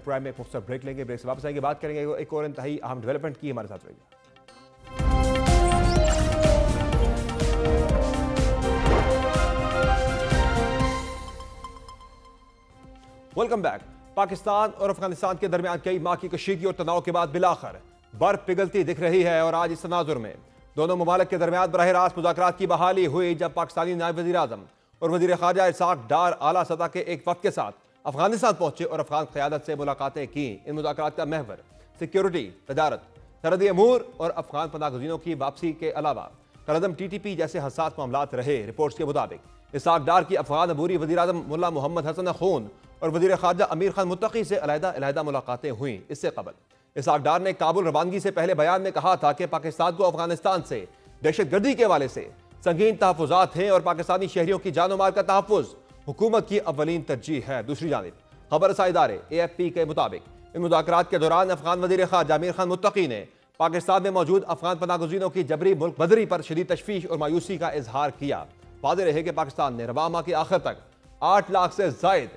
پرائم میں ایک مختصر بریک لیں گے, بریک سے واپس آئیں گے, بات کریں گے ایک اور انتہائی اہم ڈیولپمنٹ کی. ہمارے ساتھ رہیے. Welcome back. پاکستان اور افغانستان کے درمیان کئی ماہ کی کشیدگی اور تناؤ کے بعد بالآخر برف پگھلتی دکھ رہی ہے, اور آج اس تناظر میں دونوں ممالک کے درمیان براہ راست مذاکرات کی بحالی ہوئی, جب پاکستانی نائب وزیر اعظم اور وزیر خارجہ اسحاق ڈار اعلیٰ سطح کے ایک وفد کے ساتھ افغانستان پہنچے اور افغان قیادت سے ملاقاتیں کیں. ان مذاکرات کا محور سیکیورٹی, تجارت, سرحدی امور اور افغان پناہ گزینوں کی واپسی کے علاوہ کالعدم ٹی ٹی پی جیسے حساس معاملات رہے. رپورٹس کے مطابق اسحاق ڈار کی افغان عبوری وزیر اعظم ملا محمد حسن اخون اور وزیر خارجہ امیر خان متقی سے علیحدہ ملاقاتیں ہوئیں. اس سے قبل اسحاق ڈار نے کابل روانگی سے پہلے بیان میں کہا تھا کہ پاکستان کو افغانستان سے دہشت گردی کے حوالے سے سنگین تحفظات ہیں اور پاکستانی شہریوں کی جان و مال کا تحفظ حکومت کی اولین ترجیح ہے. دوسری جانب خبر رساں ادارے اے ایف پی کے مطابق ان مذاکرات کے دوران افغان وزیر خارجہ امیر خان متقی نے پاکستان میں موجود افغان پناہ گزینوں کی جبری ملک بدری پر شدید تشویش اور مایوسی کا اظہار کیا. واضح رہے کہ پاکستان نے رواں ماہ کے آخر تک 8 لاکھ سے زائد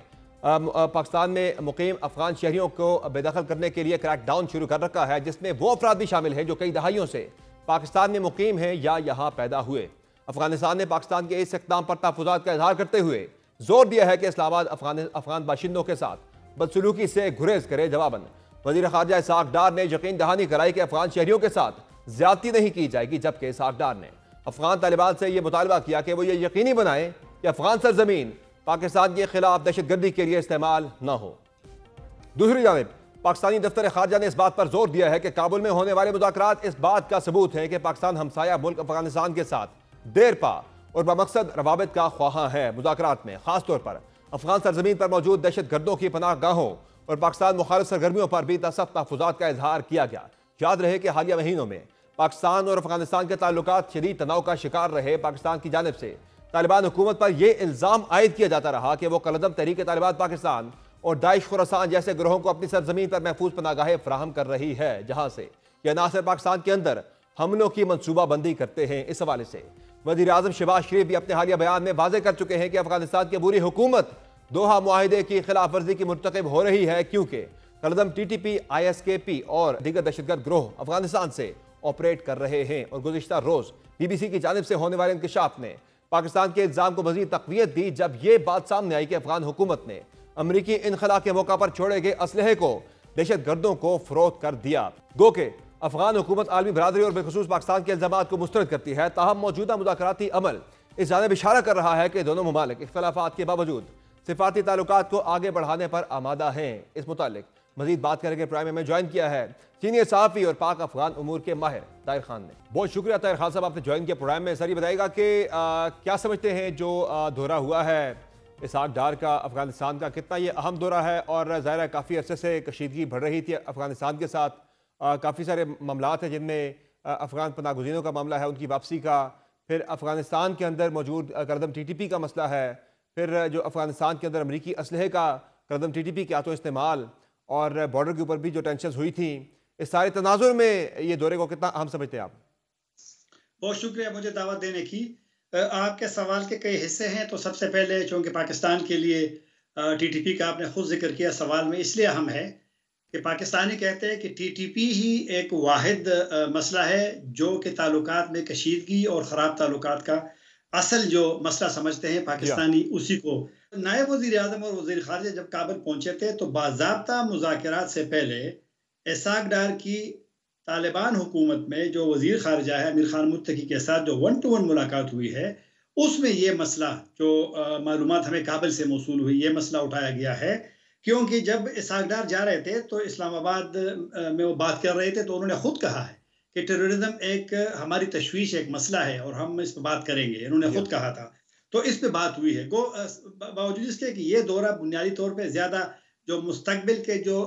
پاکستان میں مقیم افغان شہریوں کو بے دخل کرنے کے لیے کریک ڈاؤن شروع کر رکھا ہے, جس میں وہ افراد بھی شامل ہیں جو کئی دہائیوں سے پاکستان میں مقیم ہیں یا یہاں پیدا ہوئے. افغانستان نے پاکستان کے اس اقدام پر تحفظات کا اظہار کرتے ہوئے زور دیا ہے کہ اسلام آباد افغان باشندوں کے ساتھ بدسلوکی سے گریز کرے. جواباً وزیر خارجہ اسحاق ڈار نے یقین دہانی کرائی کہ افغان شہریوں کے ساتھ زیادتی نہیں کی جائے گی, جبکہ اسحاق ڈار نے افغان طالبان سے یہ مطالبہ کیا کہ وہ یہ یقینی بنائیں کہ افغان سرزمین پاکستان کے خلاف دہشت گردی کے لیے استعمال نہ ہو. دوسری جانب پاکستانی دفتر خارجہ نے اس بات پر زور دیا ہے کہ کابل میں ہونے والے مذاکرات اس بات کا ثبوت ہے کہ پاکستان ہمسایہ ملک افغانستان کے ساتھ دیر پا اور بمقصد روابط کا خواہاں ہے. مذاکرات میں خاص طور پر افغان سرزمین پر موجود دہشت گردوں کی پناہ گاہوں اور پاکستان مخالف سرگرمیوں پر بھی سخت تحفظات کا اظہار کیا گیا. یاد رہے کہ حالیہ مہینوں میں پاکستان اور افغانستان کے تعلقات شدید تناؤ کا شکار رہے. پاکستان کی جانب سے طالبان حکومت پر یہ الزام عائد کیا جاتا رہا کہ وہ کالعدم تحریک طالبان پاکستان اور داعش خراسان جیسے گروہوں کو اپنی سرزمین پر محفوظ پناہ گاہیں فراہم کر رہی ہے, جہاں سے یہ عناصر پاکستان کے اندر حملوں کی منصوبہ بندی کرتے ہیں. اس حوالے سے وزیر اعظم شہباز شریف بھی اپنے حالیہ بیان میں واضح کر چکے ہیں کہ افغانستان کی عبوری حکومت دوحہ معاہدے کی خلاف ورزی کی مرتکب ہو رہی ہے, کیونکہ کالعدم T T P, I S K P اور دیگر دہشت گرد گروہ افغانستان سے آپریٹ کر رہے ہیں. اور گزشتہ روز بی بی سی کی جانب سے ہونے والے انکشاف نے پاکستان کے الزام کو مزید تقویت دی, جب یہ بات سامنے آئی کہ افغان حکومت نے امریکی انخلا کے موقع پر چھوڑے گئے اسلحے کو دہشت گردوں کو فروخت کر دیا۔ گو کہ افغان حکومت عالمی برادری اور بالخصوص پاکستان کے الزامات کو مسترد کرتی ہے، تاہم موجودہ مذاکراتی عمل اس جانب اشارہ کر رہا ہے کہ دونوں ممالک اختلافات کے باوجود سفارتی تعلقات کو آگے بڑھانے پر آمادہ ہیں۔ اس متعلق مزید بات کریں گے پرائم میں جوائن کیا ہے سینئر صحافی اور پاک افغان امور کے ماہر طاہر خان نے۔ بہت شکریہ طاہر خان صاحب، آپ نے جوائن کیا پروگرام میں۔ سر یہ بتائیے گا کہ کیا سمجھتے ہیں جو دورہ ہوا ہے اسحاق ڈار کا افغانستان کا، کتنا یہ اہم دورہ ہے؟ اور ظاہر ہے کافی عرصے سے کشیدگی بڑھ رہی تھی افغانستان کے ساتھ، کافی سارے معاملات ہیں جن میں افغان پناہ گزینوں کا معاملہ ہے، ان کی واپسی کا، پھر افغانستان کے اندر موجود کردم ٹی ٹی پی کا مسئلہ ہے، پھر جو افغانستان کے اندر امریکی اسلحے کا کردم ٹی ٹی پی کے ہاتھوں استعمال، اور بارڈر کے اوپر بھی جو ٹینشنز ہوئی تھیں، اس سارے تناظر میں یہ دورے کو کتنا اہم سمجھتے ہیں آپ؟ بہت شکریہ مجھے دعوت دینے کی۔ آپ کے سوال کے کئی حصے ہیں، تو سب سے پہلے چونکہ پاکستان کے لیے ٹی ٹی پی کا آپ نے خود ذکر کیا سوال میں، اس لیے اہم ہے کہ پاکستانی کہتے ہیں کہ ٹی ٹی پی ہی ایک واحد مسئلہ ہے جو کہ تعلقات میں کشیدگی اور خراب تعلقات کا اصل جو مسئلہ سمجھتے ہیں پاکستانی، اسی کو نائب وزیر اعظم اور وزیر خارجہ جب کابل پہنچے تھے تو باضابطہ مذاکرات سے پہلے اسحاق ڈار کی طالبان حکومت میں جو وزیر خارجہ ہے امیر خان متقی کے ساتھ جو 1-to-1 ملاقات ہوئی ہے، اس میں یہ مسئلہ جو معلومات ہمیں کابل سے موصول ہوئی، یہ مسئلہ اٹھایا گیا ہے، کیونکہ جب اسحاق ڈار جا رہے تھے تو اسلام آباد میں وہ بات کر رہے تھے تو انہوں نے خود کہا ہے کہ ٹیررزم ایک ہماری تشویش، ایک مسئلہ ہے اور ہم اس پہ بات کریں گے، انہوں نے خود کہا تھا، تو اس پہ بات ہوئی ہے۔ باوجود اس کے کہ یہ دورہ بنیادی طور پہ زیادہ جو مستقبل کے جو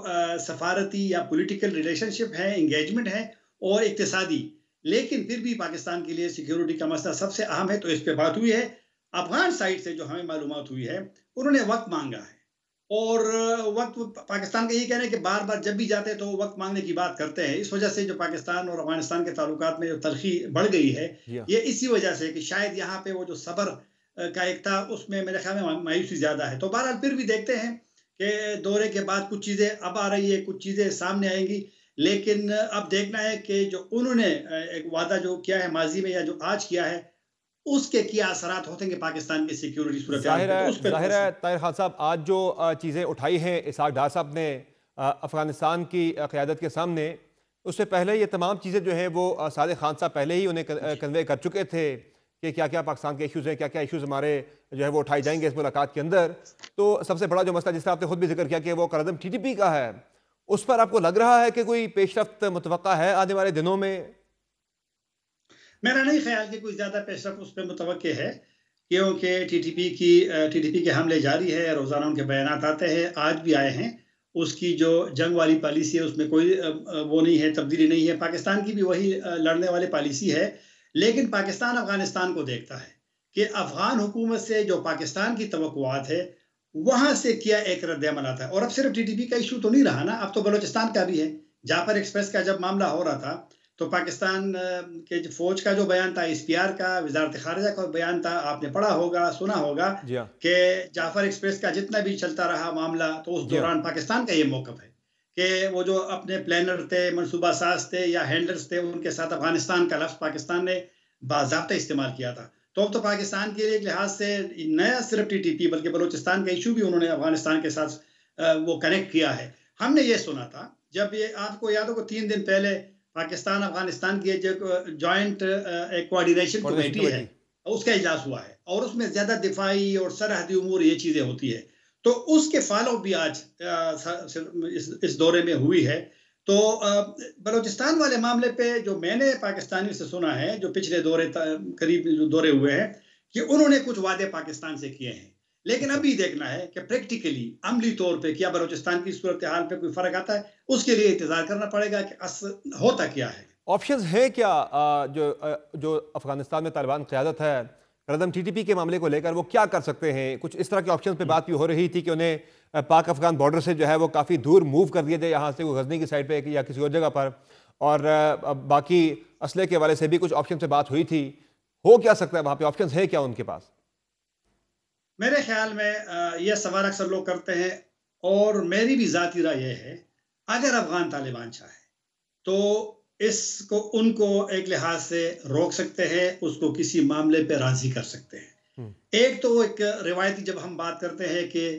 سفارتی یا پولیٹیکل ریلیشن شپ ہے، انگیجمنٹ ہے اور اقتصادی، لیکن پھر بھی پاکستان کے لیے سیکیورٹی کا مسئلہ سب سے اہم ہے، تو اس پہ بات ہوئی ہے۔ افغان سائٹ سے جو ہمیں معلومات ہوئی ہے، انہوں نے وقت مانگا ہے، اور وقت پاکستان کا یہ کہنا ہے کہ بار بار جب بھی جاتے ہیں تو وہ وقت مانگنے کی بات کرتے ہیں۔ اس وجہ سے جو پاکستان اور افغانستان کے تعلقات میں جو تلخی بڑھ گئی ہے، یہ اسی وجہ سے کہ شاید یہاں پہ وہ جو صبر کا ایک تھا، اس میں میرے خیال میں مایوسی زیادہ ہے۔ تو بہرحال پھر بھی دیکھتے ہیں کہ دورے کے بعد کچھ چیزیں اب آ رہی ہے، کچھ چیزیں سامنے آئیں گی، لیکن اب دیکھنا ہے کہ جو انہوں نے ایک وعدہ جو کیا ہے ماضی میں یا جو آج کیا ہے، اس کے کیا اثرات ہوتے ہیں کہ پاکستان کی سیکیورٹی صورتحال پہ۔ ظاہر ہے طاہر خان صاحب، آج جو چیزیں اٹھائی ہیں اسحاق ڈار صاحب نے افغانستان کی قیادت کے سامنے، اس سے پہلے یہ تمام چیزیں جو ہیں وہ صادق خان صاحب پہلے ہی انہیں کنوے کر چکے تھے کہ کیا کیا پاکستان کے ایشوز ہیں، کیا کیا ایشوز ہمارے جو ہے وہ اٹھائے جائیں گے اس ملاقات کے اندر۔ تو سب سے بڑا جو مسئلہ جس طرح آپ نے خود بھی ذکر کیا کہ وہ کردم ٹی ٹی پی کا ہے، اس پر آپ کو لگ رہا ہے کہ کوئی پیش رفت متوقع ہے آنے والے دنوں میں؟ میرا نہیں خیال کہ کوئی زیادہ پیش رفت اس پہ متوقع ہے، کیونکہ ٹی ٹی پی کے حملے جاری ہے، روزانہ ان کے بیانات آتے ہیں، آج بھی آئے ہیں۔ اس کی جو جنگ والی پالیسی ہے اس میں کوئی وہ نہیں ہے، تبدیلی نہیں ہے۔ پاکستان کی بھی وہی لڑنے والی پالیسی ہے، لیکن پاکستان افغانستان کو دیکھتا ہے کہ افغان حکومت سے جو پاکستان کی توقعات ہے وہاں سے کیا ایک رد عمل آتا ہے۔ اور اب صرف ٹی ٹی پی کا ایشو تو نہیں رہا نا، اب تو بلوچستان کا بھی ہے۔ جعفر ایکسپریس کا جب معاملہ ہو رہا تھا تو پاکستان کے فوج کا جو بیان تھا، ایس پی آر کا، وزارت خارجہ کا بیان تھا، آپ نے پڑھا ہوگا، سنا ہوگا کہ جعفر ایکسپریس کا جتنا بھی چلتا رہا معاملہ، تو اس دوران پاکستان کا یہ موقف ہے کہ وہ جو اپنے پلانر تھے، منصوبہ ساز تھے یا ہینڈلرز تھے، ان کے ساتھ افغانستان کا لفظ پاکستان نے باضابطہ استعمال کیا تھا۔ تو اب تو پاکستان کے ایک لحاظ سے نیا صرف ٹی ٹی پی بلکہ بلوچستان کا ایشو بھی انہوں نے افغانستان کے ساتھ وہ کنیکٹ کیا ہے۔ ہم نے یہ سنا تھا جب یہ آپ کو یاد ہو کہ 3 دن پہلے پاکستان افغانستان کی جو جوائنٹ کوآرڈینیشن کمیٹی ہے اس کا اجلاس ہوا ہے، اور اس میں زیادہ دفاعی اور سرحدی امور یہ چیزیں ہوتی ہے، تو اس کے فالو بھی آج اس دورے میں ہوئی ہے۔ تو بلوچستان والے معاملے پہ جو میں نے پاکستانی سے سنا ہے، جو پچھلے دورے قریب جو دورے ہوئے ہیں، کہ انہوں نے کچھ وعدے پاکستان سے کیے ہیں، لیکن ابھی دیکھنا ہے کہ پریکٹیکلی عملی طور پہ کیا بلوچستان کی صورتحال پہ کوئی فرق آتا ہے، اس کے لیے انتظار کرنا پڑے گا کہ ہوتا کیا ہے۔ آپشنز ہیں کیا جو افغانستان میں طالبان قیادت ہے کردم ٹی ٹی پی کے معاملے کو لے کر وہ کیا کر سکتے ہیں؟ کچھ اس طرح کے آپشنز پہ بات بھی ہو رہی تھی کہ انہیں پاک افغان بارڈر سے جو ہے وہ کافی دور موو کر دیا جائے، یہاں سے غزنی کی سائڈ پہ یا کسی اور جگہ پر، اور باقی اسلحے کے والے سے بھی کچھ آپشن سے بات ہوئی تھی۔ ہو کیا سکتا ہے وہاں پہ؟ آپشنز ہے کیا ان کے پاس؟ میرے خیال میں یہ سوال اکثر لوگ کرتے ہیں، اور میری بھی ذاتی رائے یہ ہے اگر افغان طالبان چاہے تو اس کو ان کو ایک لحاظ سے روک سکتے ہیں، اس کو کسی معاملے پہ راضی کر سکتے ہیں۔ ایک تو ایک روایتی جب ہم بات کرتے ہیں کہ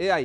AI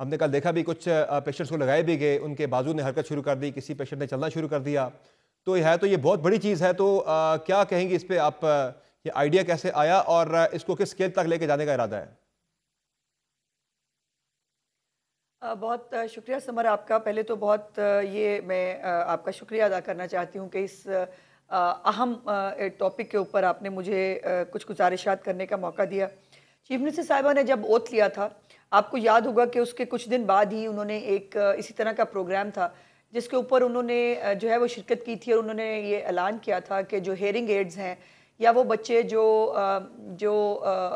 ہم نے کل دیکھا بھی کچھ پیشنٹس کو لگائے بھی گئے, ان کے بازو نے حرکت شروع کر دی, کسی پیشنٹ نے چلنا شروع کر دیا. تو یہ بہت بڑی چیز ہے. تو کیا کہیں گے اس پہ آپ, یہ آئیڈیا کیسے آیا اور اس کو کس اسکیل تک لے کے جانے کا ارادہ ہے؟ بہت شکریہ سمر آپ کا. پہلے تو بہت یہ میں آپ کا شکریہ ادا کرنا چاہتی ہوں کہ اس اہم ٹاپک کے اوپر آپ نے مجھے کچھ گزارشات کرنے کا موقع دیا. چیف منسٹر صاحبہ نے جب اوتھ لیا تھا, آپ کو یاد ہوگا کہ اس کے کچھ دن بعد ہی انہوں نے ایک اسی طرح کا پروگرام تھا جس کے اوپر انہوں نے جو ہے وہ شرکت کی تھی, اور انہوں نے یہ اعلان کیا تھا کہ جو ہیئرنگ ایڈز ہیں یا وہ بچے جو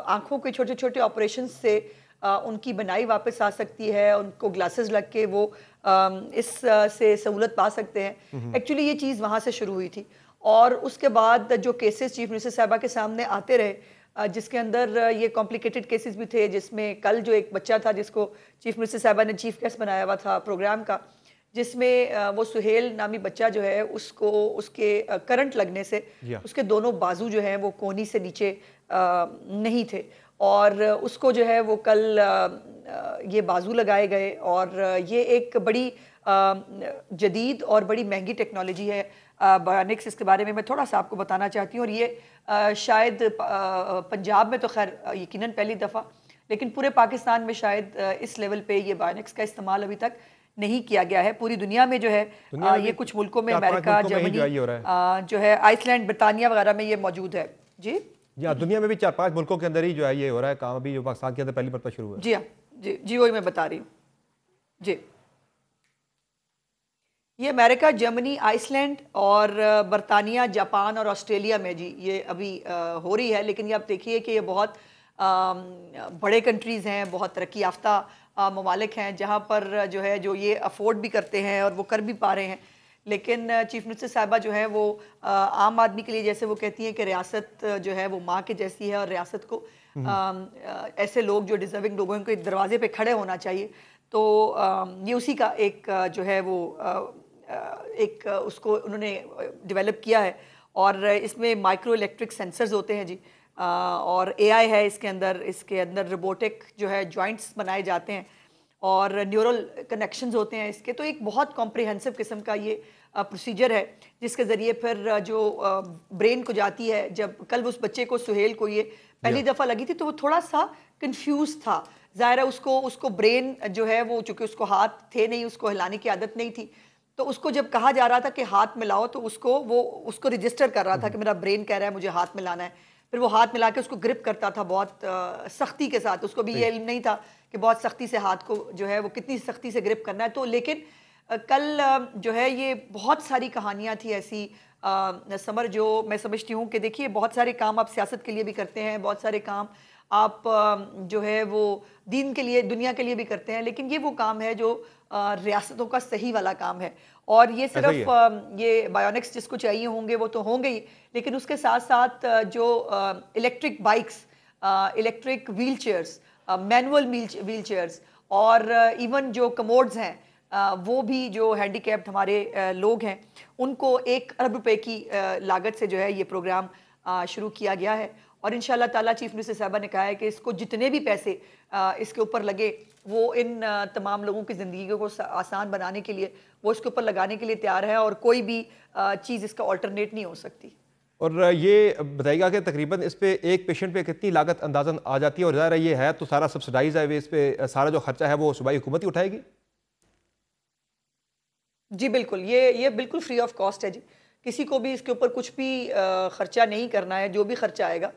آنکھوں کے چھوٹے چھوٹے آپریشنز سے ان کی بنائی واپس آ سکتی ہے, ان کو گلاسز لگ کے وہ اس سے سہولت پا سکتے ہیں. ایکچولی یہ چیز وہاں سے شروع ہوئی تھی, اور اس کے بعد جو کیسز چیف منسٹر صاحبہ کے سامنے آتے رہے, جس کے اندر یہ کمپلیکیٹڈ کیسز بھی تھے, جس میں کل جو ایک بچہ تھا جس کو چیف منسٹر صاحبہ نے چیف گیسٹ بنایا ہوا تھا پروگرام کا, جس میں وہ سہیل نامی بچہ جو ہے اس کو اس کے کرنٹ لگنے سے اس کے دونوں بازو جو ہیں وہ کونی سے نیچے نہیں تھے, اور اس کو جو ہے وہ کل یہ بازو لگائے گئے. اور یہ ایک بڑی جدید اور بڑی مہنگی ٹیکنالوجی ہے بایونکس. اس کے بارے میں میں تھوڑا سا آپ کو بتانا چاہتی ہوں, اور یہ شاید پنجاب میں تو خیر یقیناً پہلی دفعہ, لیکن پورے پاکستان میں شاید اس لیول پہ یہ بایونکس کا استعمال ابھی تک نہیں کیا گیا ہے. پوری دنیا میں جو ہے یہ کچھ ملکوں میں, امریکہ, جرمنی جو ہے, آئس لینڈ, برطانیہ وغیرہ میں یہ موجود ہے. جی دنیا میں بھی 4-5 ملکوں کے اندر ہی جو ہے یہ ہو رہا ہے کام, ابھی جو پاکستان کے اندر پہلی مرتبہ شروع ہوا ہے. جی ہاں, جی وہی میں بتا رہی ہوں. جی یہ امریکہ, جرمنی, آئس لینڈ اور برطانیہ, جاپان اور آسٹریلیا میں جی یہ ابھی ہو رہی ہے. لیکن یہ آپ دیکھیے کہ یہ بہت بڑے کنٹریز ہیں, بہت ترقی یافتہ ممالک ہیں, جہاں پر جو ہے جو یہ افورڈ بھی کرتے ہیں اور وہ کر بھی پا رہے ہیں. لیکن چیف منسٹر صاحبہ جو ہے وہ عام آدمی کے لیے, جیسے وہ کہتی ہیں کہ ریاست جو ہے وہ ماں کے جیسی ہے, اور ریاست کو ایسے لوگ جو ڈیزرونگ لوگوں کے دروازے پہ کھڑے ہونا چاہیے. تو یہ اسی کا ایک جو ہے وہ ایک اس کو انہوں نے ڈیولپ کیا ہے, اور اس میں مائکرو الیکٹرک سینسرز ہوتے ہیں جی, اور اے آئی ہے اس کے اندر روبوٹک جو ہے جوائنٹس بنائے جاتے ہیں, اور نیورل کنیکشنز ہوتے ہیں اس کے. تو ایک بہت کمپریہنسو قسم کا یہ پروسیجر ہے جس کے ذریعے پھر جو برین کو جاتی ہے. جب کل اس بچے کو, سہیل کو, یہ پہلی دفعہ لگی تھی تو وہ تھوڑا سا کنفیوز تھا. ظاہر ہے اس کو برین جو ہے وہ, چونکہ اس کو ہاتھ تھے نہیں, اس کو ہلانے کی عادت نہیں تھی, تو اس کو جب کہا جا رہا تھا کہ ہاتھ ملاؤ تو اس کو رجسٹر کر رہا تھا کہ میرا برین کہہ رہا ہے مجھے ہاتھ ملانا ہے. پھر وہ ہاتھ ملا کے اس کو گرپ کرتا تھا بہت سختی کے ساتھ. اس کو بھی یہ علم نہیں تھا کہ بہت سختی سے ہاتھ کو جو ہے وہ کتنی سختی سے گرپ کرنا ہے. تو لیکن کل جو ہے یہ بہت ساری کہانیاں تھی ایسی سمر, جو میں سمجھتی ہوں کہ دیکھیے بہت سارے کام آپ سیاست کے لیے بھی کرتے ہیں, بہت سارے کام آپ جو ہے وہ دین کے لیے, دنیا کے لیے بھی کرتے ہیں, لیکن یہ وہ کام ہے جو ریاستوں کا صحیح والا کام ہے. اور یہ صرف یہ بایونکس جس کو چاہیے ہوں گے وہ تو ہوں گے ہی, لیکن اس کے ساتھ ساتھ جو electric bikes, electric wheelchairs, manual wheelchairs, اور ایون جو کموڈز ہیں وہ بھی جو ہینڈی کیپڈ ہمارے لوگ ہیں ان کو 1 ارب روپے کی لاگت سے جو ہے یہ پروگرام شروع کیا گیا ہے. اور انشاءاللہ تعالیٰ چیف منسٹر صاحبہ نے کہا ہے کہ اس کو جتنے بھی پیسے اس کے اوپر لگے وہ ان تمام لوگوں کی زندگی کو آسان بنانے کے لیے وہ اس کے اوپر لگانے کے لیے تیار ہے, اور کوئی بھی چیز اس کا آلٹرنیٹ نہیں ہو سکتی. اور یہ بتائیے گا کہ تقریباً اس پہ ایک پیشنٹ پہ کتنی لاگت اندازاً آ جاتی ہے, اور ظاہر یہ ہے تو سارا سبسڈائز ہے, اس پہ سارا جو خرچہ ہے وہ صوبائی حکومت ہی اٹھائے گی؟ جی بالکل, یہ بالکل فری آف کاسٹ ہے جی. کسی کو بھی اس کے اوپر کچھ بھی خرچہ نہیں کرنا ہے. جو بھی خرچہ آئے گا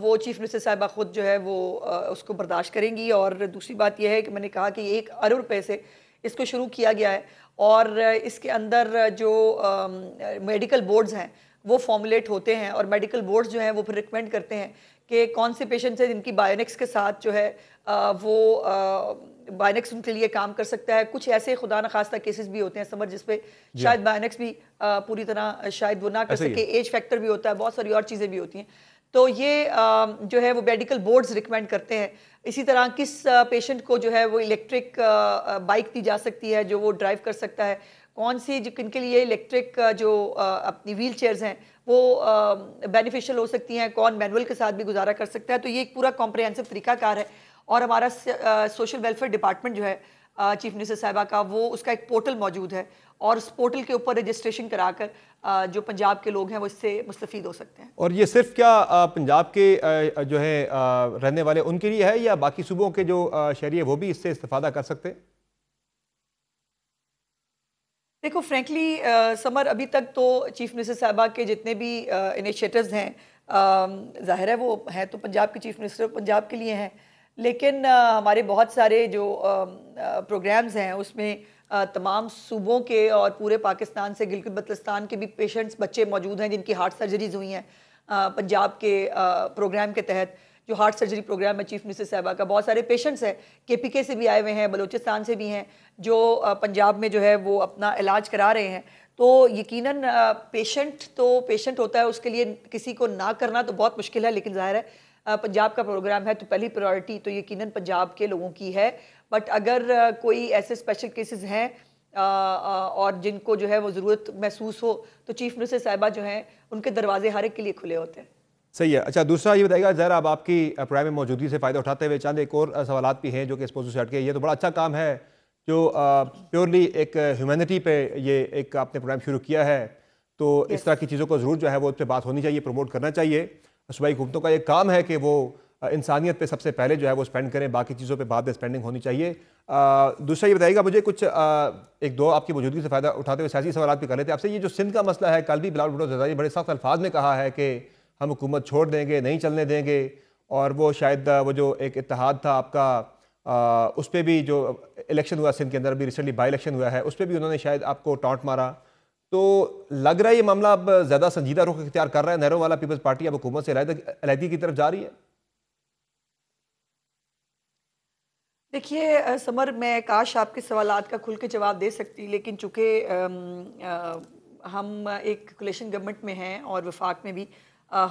وہ چیف منسٹر صاحبہ خود جو ہے وہ اس کو برداشت کریں گی. اور دوسری بات یہ ہے کہ میں نے کہا کہ 1 ارب روپے سے اس کو شروع کیا گیا ہے, اور اس کے اندر جو میڈیکل بورڈز ہیں وہ فارمولیٹ ہوتے ہیں, اور میڈیکل بورڈز جو ہیں وہ پھر ریکمینڈ کرتے ہیں کہ کون سے پیشنٹس ہیں جن کی بایونکس کے ساتھ جو ہے وہ بایونکس ان کے لیے کام کر سکتا ہے. کچھ ایسے خدا نخواستہ کیسز بھی ہوتے ہیں سمر جس پہ شاید بایونکس بھی پوری طرح شاید وہ نہ کر سکے, ایج فیکٹر بھی ہوتا ہے, بہت ساری اور چیزیں بھی ہوتی ہیں. تو یہ جو ہے وہ میڈیکل بورڈز ریکمینڈ کرتے ہیں. اسی طرح کس پیشنٹ کو جو ہے وہ الیکٹرک بائک دی جا سکتی ہے جو وہ ڈرائیو کر سکتا ہے, کون سی کن کے لیے الیکٹرک جو اپنی ویل چیئرز ہیں وہ بینیفیشل ہو سکتی ہیں, کون مینول کے ساتھ بھی گزارا کر سکتا ہے. تو یہ ایک پورا کمپریہنسو طریقہ کار ہے, اور ہمارا سوشل ویلفیئر ڈپارٹمنٹ جو ہے چیف منسٹر صاحبہ کا، وہ اس کا ایک پورٹل موجود ہے، اور اس پورٹل کے اوپر رجسٹریشن کرا کر جو پنجاب کے لوگ ہیں وہ اس سے مستفید ہو سکتے ہیں۔ اور یہ صرف کیا پنجاب کے جو ہے رہنے والے ان کے لیے ہے، یا باقی صوبوں کے جو شہری ہیں وہ بھی اس سے استفادہ کر سکتے ہیں؟ دیکھو فرینکلی سمر، ابھی تک تو چیف منسٹر صاحبہ کے جتنے بھی انیشیٹوز ہیں، ظاہر ہے وہ ہیں تو پنجاب کے چیف منسٹر پنجاب کے لیے ہیں، لیکن ہمارے بہت سارے جو پروگرامز ہیں اس میں تمام صوبوں کے اور پورے پاکستان سے گلگت بلتستان کے بھی پیشنٹس، بچے موجود ہیں جن کی ہارٹ سرجریز ہوئی ہیں پنجاب کے پروگرام کے تحت، جو ہارٹ سرجری پروگرام ہے چیف منسٹر صاحبہ کا۔ بہت سارے پیشنٹس ہیں KPK سے بھی آئے ہوئے ہیں، بلوچستان سے بھی ہیں، جو پنجاب میں جو ہے وہ اپنا علاج کرا رہے ہیں۔ تو یقیناً پیشنٹ ہوتا ہے، اس کے لیے کسی کو نہ کرنا تو بہت مشکل ہے، لیکن ظاہر ہے پنجاب کا پروگرام ہے تو پہلی پرائورٹی تو یقیناً پنجاب کے لوگوں کی ہے۔ بٹ اگر کوئی ایسے اسپیشل کیسز ہیں اور جن کو جو ہے وہ ضرورت محسوس ہو تو چیف منسٹر صاحبہ جو ہیں ان کے دروازے ہر ایک کے لیے کھلے ہوتے ہیں۔ صحیح ہے۔ اچھا، دوسرا یہ بتائیے گا ظاہر اب آپ کی پروگرام میں موجودگی سے فائدہ اٹھاتے ہوئے چند ایک اور سوالات بھی ہیں جو کہ اس موضوع سے ہٹ کے، یہ تو بڑا اچھا کام ہے جو پیورلی ایک ہیومینٹی پہ یہ ایک آپ نے پروگرام شروع کیا ہے، تو اس طرح کی چیزوں کو ضرور جو ہے وہ اس پہ بات ہونی چاہیے، پروموٹ کرنا چاہیے۔ صوبائی حکومتوں کا یہ کام ہے کہ وہ انسانیت پہ سب سے پہلے جو ہے وہ اسپینڈ کریں، باقی چیزوں پہ بعد میں اسپینڈنگ ہونی چاہیے۔ دوسرا یہ بتائیے گا مجھے کچھ ایک دو آپ کی موجودگی سے فائدہ اٹھاتے ہوئے سیاسی سوالات بھی کر لیتے ہیں آپ سے۔ یہ جو سندھ کا مسئلہ ہے، کل بھی بلاول بھٹو زرداری بڑے سخت الفاظ میں کہا ہے کہ ہم حکومت چھوڑ دیں گے، نہیں چلنے دیں گے، اور وہ شاید وہ جو ایک اتحاد تھا آپ کا، اس پہ بھی جو الیکشن ہوا سندھ کے اندر بھی ریسنٹلی بائی الیکشن ہوا ہے، اس پہ بھی انہوں نے شاید آپ کو ٹانٹ مارا۔ تو لگ رہا ہے یہ معاملہ اب زیادہ سنجیدہ رخ اختیار کر رہا ہے، نہرو والا پیپلز پارٹی اب حکومت سے علیحدگی کی طرف جا رہی ہے؟ دیکھیے سمر، میں کاش آپ کے سوالات کا کھل کے جواب دے سکتی، لیکن چونکہ ہم ایک کولیشن گورنمنٹ میں ہیں اور وفاق میں بھی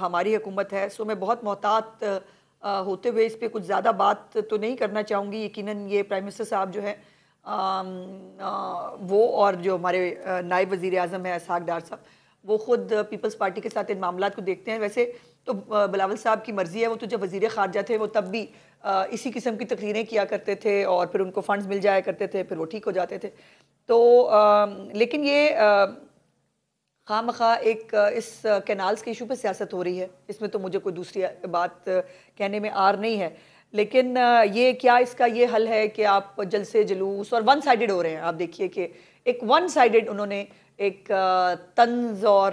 ہماری حکومت ہے، سو میں بہت محتاط ہوتے ہوئے اس پہ کچھ زیادہ بات تو نہیں کرنا چاہوں گی۔ یقیناً یہ پرائم منسٹر صاحب جو ہے وہ اور جو ہمارے نائب وزیر اعظم ہیں اسحاق ڈار صاحب، وہ خود پیپلز پارٹی کے ساتھ ان معاملات کو دیکھتے ہیں۔ ویسے تو بلاول صاحب کی مرضی ہے، وہ تو جب وزیر خارجہ تھے وہ تب بھی اسی قسم کی تقریریں کیا کرتے تھے اور پھر ان کو فنڈز مل جایا کرتے تھے، پھر وہ ٹھیک ہو جاتے تھے۔ تو لیکن یہ خواہ مخواہ ایک اس کینالز کے ایشو پہ سیاست ہو رہی ہے، اس میں تو مجھے کوئی دوسری بات کہنے میں آر نہیں ہے، لیکن یہ کیا اس کا یہ حل ہے کہ آپ جلسے جلوس اور ون سائیڈڈ ہو رہے ہیں؟ آپ دیکھیے کہ ایک ون سائیڈڈ انہوں نے ایک طنز اور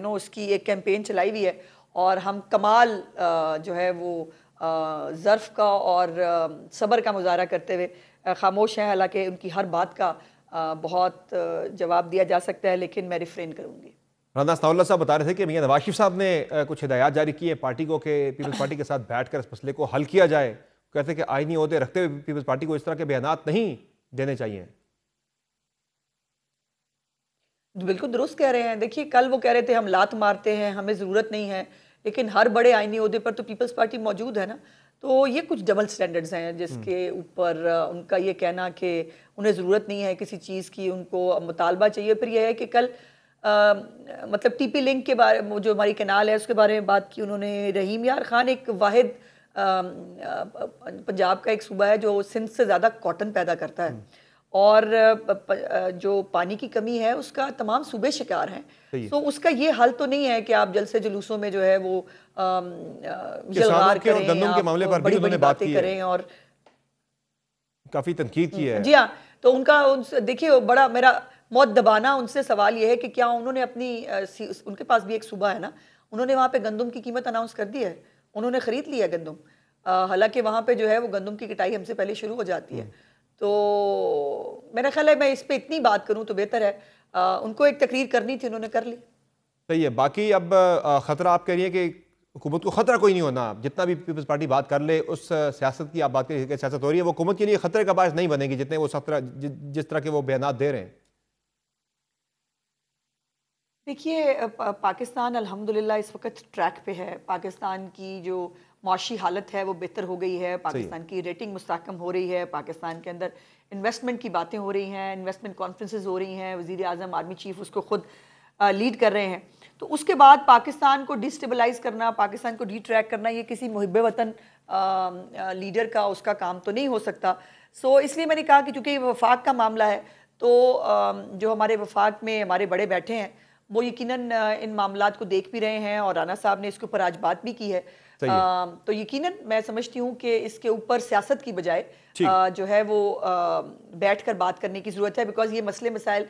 اس کی ایک کیمپین چلائی ہوئی ہے، اور ہم کمال جو ہے وہ ظرف کا اور صبر کا مظاہرہ کرتے ہوئے خاموش ہیں، حالانکہ ان کی ہر بات کا بہت جواب دیا جا سکتا ہے، لیکن میں ریفرین کروں گی۔ رانا ثناء اللہ صاحب بتا رہے تھے کہ میاں نواز شریف صاحب نے کچھ ہدایات جاری کی ہے پارٹی کو کہ پیپلز پارٹی کے ساتھ بیٹھ کر اس مسئلے کو حل کیا جائے، کہتے ہیں کہ آئینی عہدے رکھتے ہوئے پیپلز پارٹی کو اس طرح کے بیانات نہیں دینے چاہیے۔ بالکل درست کہہ رہے ہیں۔ دیکھیے کل وہ کہہ رہے تھے ہم لات مارتے ہیں، ہمیں ضرورت نہیں ہے، لیکن ہر بڑے آئینی عہدے پر تو پیپلز پارٹی موجود ہے نا۔ تو یہ کچھ ڈبل سٹینڈرڈز ہیں جس کے اوپر ان کا یہ کہنا کہ انہیں ضرورت نہیں ہے کسی چیز کی، ان کو مطالبہ چاہیے۔ پھر یہ ہے کہ کل مطلب ٹی پی لنک کے بارے میں جو ہماری کنال ہے اس کے بارے میں بات کی انہوں نے۔ رحیم یار خان ایک واحد پنجاب کا ایک صوبہ ہے جو سندھ سے زیادہ کاٹن پیدا کرتا ہے، اور جو پانی کی کمی ہے اس کا تمام صوبے شکار ہیں۔ تو اس کا یہ حل تو نہیں ہے کہ آپ جلسے جلوسوں میں جو ہے وہ جلغار کریں، بڑی بڑی باتیں کریں اور کافی تنقید کی ہے۔ جی ہاں، تو ان کا دیکھیے بڑا میرا موت دبانا ان سے سوال یہ ہے کہ کیا انہوں نے اپنی ان کے پاس بھی ایک صوبہ ہے نا، انہوں نے وہاں پہ گندم کی قیمت اناؤنس کر دی ہے، انہوں نے خرید لیا گندم، حالانکہ وہاں پہ جو ہے وہ گندم کی کٹائی ہم سے پہلے شروع ہو جاتی ہے۔ تو میرا خیال ہے میں اس پہ اتنی بات کروں تو بہتر ہے، ان کو ایک تقریر کرنی تھی انہوں نے کر لی۔ صحیح ہے۔ باقی اب خطرہ آپ کہہ رہی ہیں کہ حکومت کو خطرہ کوئی نہیں ہونا، جتنا بھی پیپلز پارٹی بات کر لے اس سیاست کی آپ بات کریں کہ سیاست ہو رہی ہے وہ حکومت کے لیے خطرے کا باعث نہیں بنے گی جتنے وہ جس طرح کے وہ بیانات دے رہے ہیں۔ دیکھیے پاکستان الحمدللہ اس وقت ٹریک پہ ہے، پاکستان کی جو معاشی حالت ہے وہ بہتر ہو گئی ہے، پاکستان کی ریٹنگ مستحکم ہو رہی ہے، پاکستان کے اندر انویسٹمنٹ کی باتیں ہو رہی ہیں، انویسٹمنٹ کانفرنسز ہو رہی ہیں، وزیر اعظم آرمی چیف اس کو خود لیڈ کر رہے ہیں۔ تو اس کے بعد پاکستان کو ڈی اسٹیبلائز کرنا، پاکستان کو ڈی ٹریک کرنا، یہ کسی محب وطن لیڈر کا اس کا کام تو نہیں ہو سکتا. سو اس لیے میں نے کہا کہ چونکہ یہ وفاق کا معاملہ ہے تو جو ہمارے وفاق میں ہمارے بڑے بیٹھے ہیں وہ یقیناً ان معاملات کو دیکھ بھی رہے ہیں اور رانا صاحب نے اس کے اوپر آج بات بھی کی ہے. تو یقیناً میں سمجھتی ہوں کہ اس کے اوپر سیاست کی بجائے جو ہے وہ بیٹھ کر بات کرنے کی ضرورت ہے, بیکاز یہ مسئلے مسائل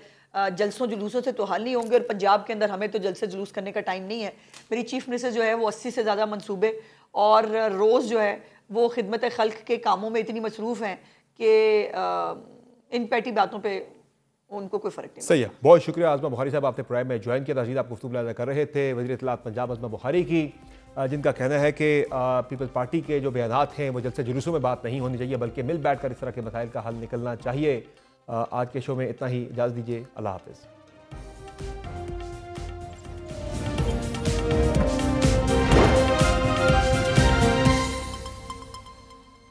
جلسوں جلوسوں سے تو حل نہیں ہوں گے, اور پنجاب کے اندر ہمیں تو جلسے جلوس کرنے کا ٹائم نہیں ہے. میری چیف منسٹر جو ہے وہ 80 سے زیادہ منصوبے اور روز جو ہے وہ خدمت خلق کے کاموں میں اتنی مصروف ہیں کہ ان پیٹی باتوں پہ ان کو کوئی فرق نہیں. صحیح ہے, بہت شکریہ عاصمہ بخاری صاحب, آپ نے پرائم میں جوائن کیا. تاجید آپ گفتگو ملاحظہ کر رہے تھے وزیر اطلاعات پنجاب عاصمہ بخاری کی, جن کا کہنا ہے کہ پیپلز پارٹی کے جو بیانات ہیں وہ جلسے جلوسوں میں بات نہیں ہونی چاہیے بلکہ مل بیٹھ کر اس طرح کے مسائل کا حل نکلنا چاہیے. آج کے شو میں اتنا ہی, اجازت دیجیے, اللہ حافظ.